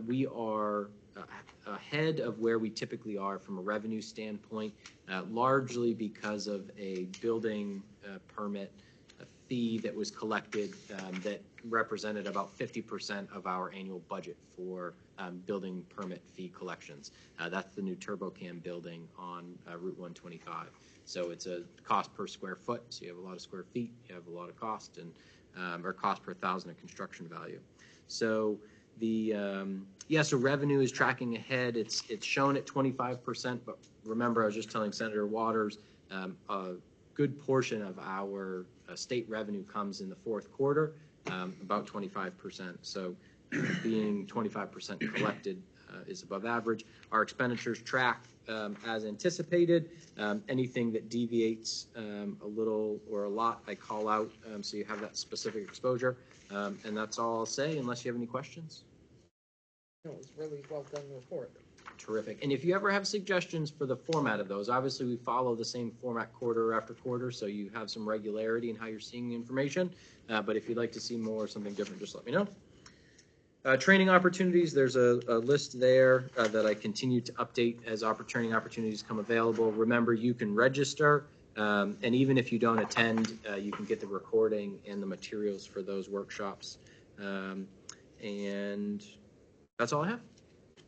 we are ahead of where we typically are from a revenue standpoint, largely because of a building permit fee that was collected that represented about 50% of our annual budget for building permit fee collections. That's the new TurboCam building on Route 125. So it's a cost per square foot. So you have a lot of square feet, you have a lot of cost, and or cost per thousand of construction value. So so revenue is tracking ahead. It's shown at 25%, but remember, I was just telling Senator Waters, a good portion of our state revenue comes in the fourth quarter, about 25%. So being 25% collected is above average. Our expenditures track as anticipated. Anything that deviates a little or a lot, I call out, so you have that specific exposure. And that's all I'll say, unless you have any questions. No, it was really well done report. Terrific. And if you ever have suggestions for the format of those, obviously we follow the same format quarter after quarter, so you have some regularity in how you're seeing the information. But if you'd like to see more or something different, just let me know. Training opportunities, there's a list there that I continue to update as training opportunities come available. Remember, you can register, and even if you don't attend, you can get the recording and the materials for those workshops. And that's all I have.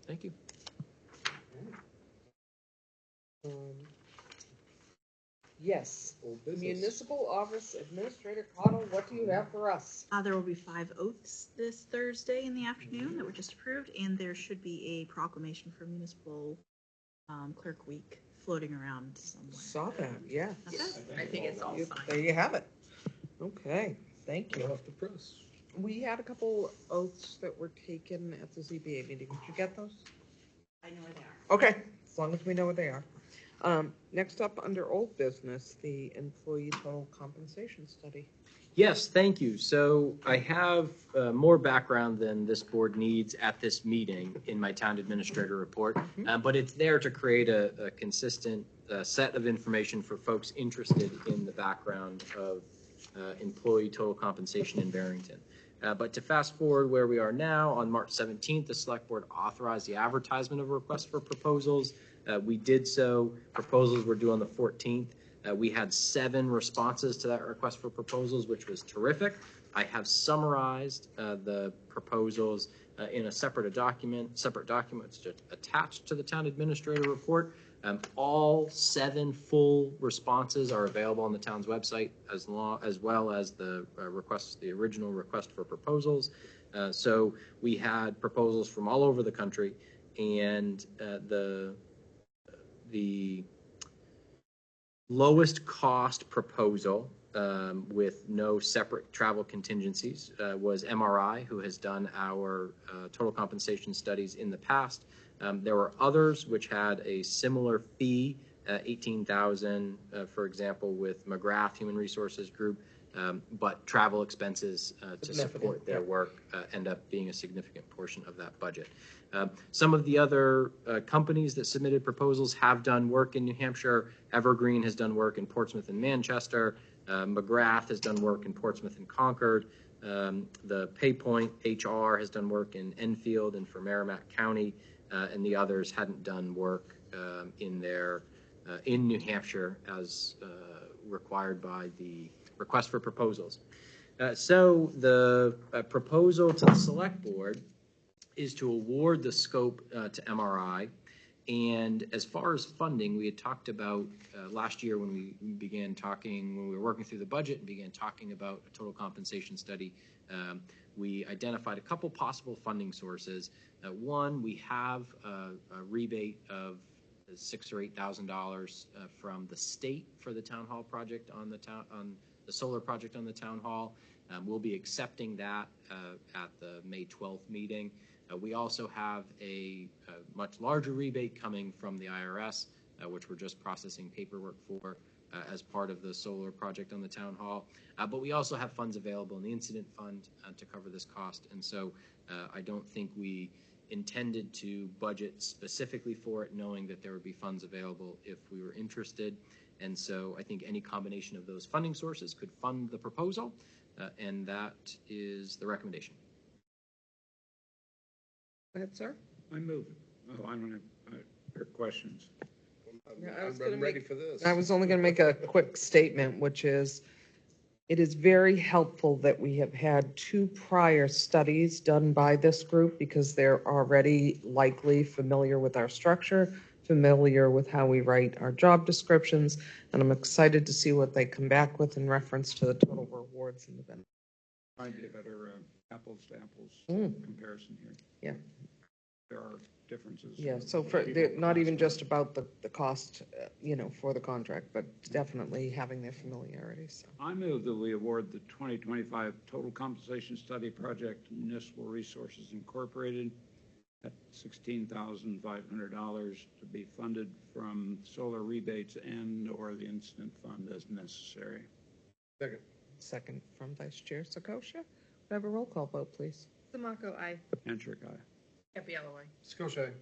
Thank you. Yes, Old business. Municipal Office Administrator Cottle, what do you have for us? There will be 5 oaths this Thursday in the afternoon that were just approved, and there should be a proclamation for Municipal Clerk Week floating around somewhere. Saw that, yeah. That's it. I think it's all There signed. you have it. Okay, thank you. Off the press. We had a couple oaths that were taken at the ZBA meeting. Did you get those? I know where they are. Okay, as long as we know what they are. Next up, under old business, the employee total compensation study. Yes, thank you. So I have more background than this board needs at this meeting in my town administrator report, but it's there to create a consistent set of information for folks interested in the background of employee total compensation in Barrington. But to fast forward where we are now, on March 17th, the Select Board authorized the advertisement of a request for proposals. We did so. Proposals were due on the 14th. We had 7 responses to that request for proposals, which was terrific. I have summarized the proposals in a separate document which is attached to the town administrator report. All 7 full responses are available on the town's website, as well as the original request for proposals. So we had proposals from all over the country, and the lowest cost proposal with no separate travel contingencies was MRI, who has done our total compensation studies in the past. There were others which had a similar fee, $18,000, for example, with McGrath Human Resources Group, but travel expenses to support their work end up being a significant portion of that budget. Some of the other companies that submitted proposals have done work in New Hampshire. Evergreen has done work in Portsmouth and Manchester. McGrath has done work in Portsmouth and Concord. The PayPoint HR has done work in Enfield and for Merrimack County, and the others hadn't done work in New Hampshire as required by the request for proposals. So the proposal to the Select Board is to award the scope to MRI. And as far as funding, we had talked about last year when we were working through the budget and began talking about a total compensation study, we identified a couple possible funding sources. One, we have a rebate of $6,000 or $8,000 from the state for the town hall project on the solar project on the town hall. We'll be accepting that at the May 12th meeting. We also have a much larger rebate coming from the IRS, which we're just processing paperwork for as part of the solar project on the town hall. But we also have funds available in the incident fund to cover this cost. And so I don't think we intended to budget specifically for it, knowing that there would be funds available if we were interested. And so I think any combination of those funding sources could fund the proposal, and that is the recommendation. Go ahead, sir. I move. Oh, I don't have questions. I'm ready for this. I was only going to make a quick statement, which is, it is very helpful that we have had 2 prior studies done by this group, because they're already likely familiar with our structure, familiar with how we write our job descriptions, and I'm excited to see what they come back with in reference to the total rewards and the benefits. Might be a better apples to apples comparison here. Yeah. There are differences. Yeah, so not even just about the cost, for the contract, but definitely having their familiarity. So. I move that we award the 2025 Total Compensation Study Project Municipal Resources Incorporated at $16,500 to be funded from solar rebates and/or the incident fund as necessary. Second from Vice Chair Sakosha. We have a roll call vote, please. Samaco, aye. Antrick, aye. Gabriella, aye. Scotia.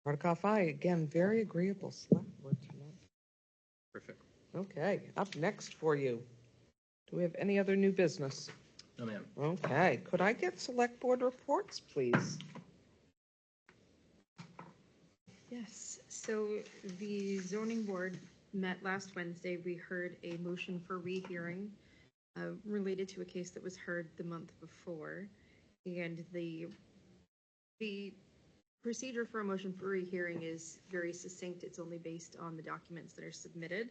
Hardikoff, aye. Again, very agreeable select board tonight. Perfect. Okay, up next for you. Do we have any other new business? No, ma'am. Okay, could I get select board reports, please? Yes, so the zoning board met last Wednesday. We heard a motion for rehearing related to a case that was heard the month before. And the procedure for a motion for rehearing is very succinct. It's only based on the documents that are submitted.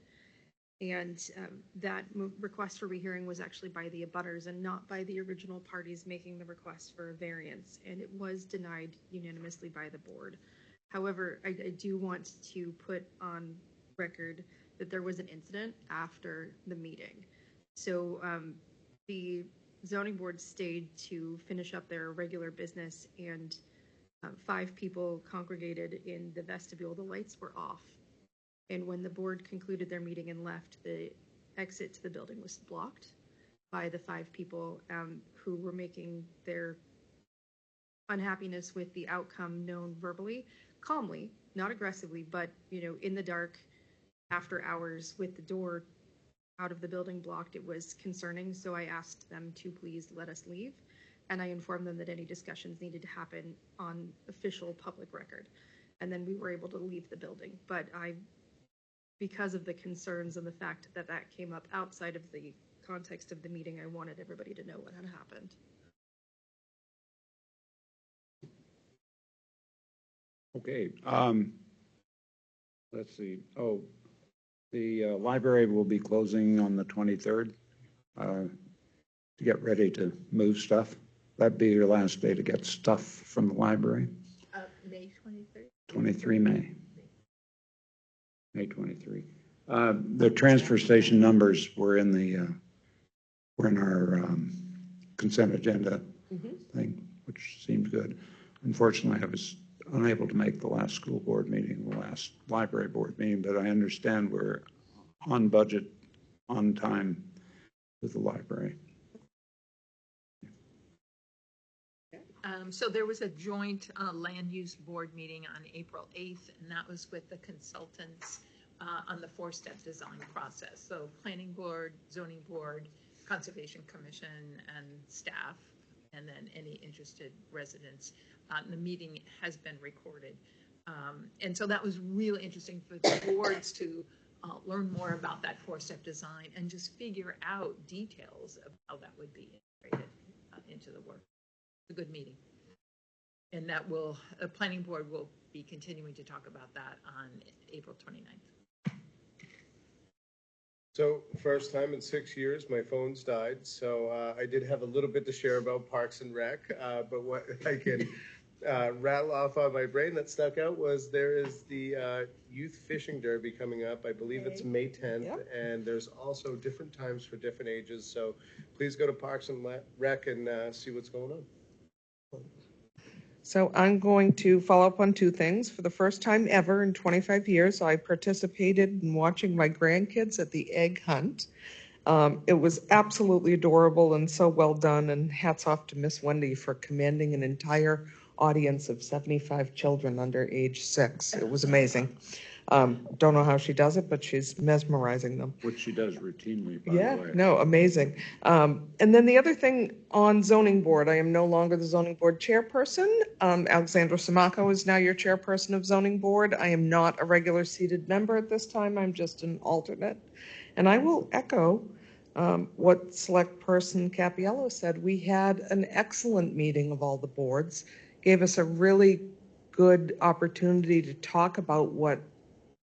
And that request for rehearing was actually by the abutters and not by the original parties making the request for a variance. And it was denied unanimously by the board. However, I do want to put on record that there was an incident after the meeting. So the zoning board stayed to finish up their regular business, and 5 people congregated in the vestibule. The lights were off. And when the board concluded their meeting and left, the exit to the building was blocked by the 5 people who were making their unhappiness with the outcome known verbally, calmly, not aggressively, but, in the dark, after hours, with the door out of the building blocked. It was concerning, so I asked them to please let us leave, and I informed them that any discussions needed to happen on official public record. And then we were able to leave the building. But because of the concerns and the fact that that came up outside of the context of the meeting, I wanted everybody to know what had happened. Okay, let's see. Oh, the library will be closing on the 23rd to get ready to move stuff. That'd be your last day to get stuff from the library. May 23rd? 23 May. May 23. The transfer station numbers were in our consent agenda thing, which seemed good. Unfortunately, I was unable to make the last school board meeting, the last library board meeting, but I understand we're on budget, on time with the library. So there was a joint land use board meeting on April 8th, and that was with the consultants on the 4-step design process. So planning board, zoning board, conservation commission, and staff, and then any interested residents. The meeting has been recorded. And so that was really interesting for the boards to learn more about that 4-step design and just figure out details of how that would be integrated into the work. It's a good meeting. And that a planning board will be continuing to talk about that on April 29th. So first time in 6 years, my phone's died. So I did have a little bit to share about Parks and Rec, but what I can rattle off on my brain that stuck out was there is the youth fishing derby coming up. I believe it's May 10th, and there's also different times for different ages. So please go to Parks and Rec and see what's going on. So I'm going to follow up on 2 things. For the first time ever in 25 years, I participated in watching my grandkids at the egg hunt. It was absolutely adorable and so well done, and hats off to Miss Wendy for commanding an entire audience of 75 children under age 6. It was amazing. Don't know how she does it, but she's mesmerizing them. Which she does routinely, by the way. No, amazing. And then the other thing on zoning board, I am no longer the zoning board chairperson. Alexandra Samaco is now your chairperson of zoning board. I am not a regular seated member at this time. I'm just an alternate. And I will echo what select person Capiello said. We had an excellent meeting of all the boards, gave us a really good opportunity to talk about what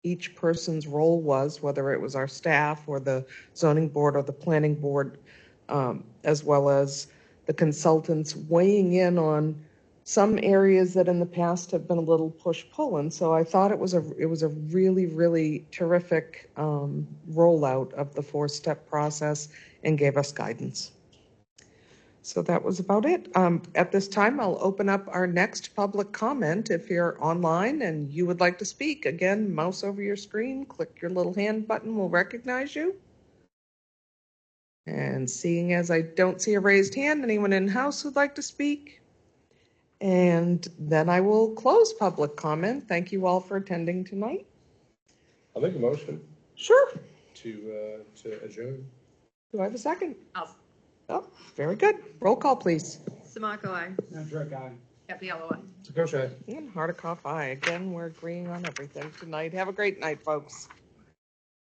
each person's role was, whether it was our staff or the zoning board or the planning board, as well as the consultants weighing in on some areas that in the past have been a little push-pull. And so I thought it was a really, really terrific rollout of the 4-step process and gave us guidance. So that was about it. At this time, I'll open up our next public comment. If you're online and you would like to speak, again, mouse over your screen, click your little hand button, will recognize you. And seeing as I don't see a raised hand, anyone in-house who'd like to speak? And then I will close public comment. Thank you all for attending tonight. I'll make a motion Sure. to adjourn. Do I have a second? Oh, very good. Roll call, please. Samaco, aye. Capiello, aye. Sakosha. And Hardikoff, aye. Again, we're agreeing on everything tonight. Have a great night, folks.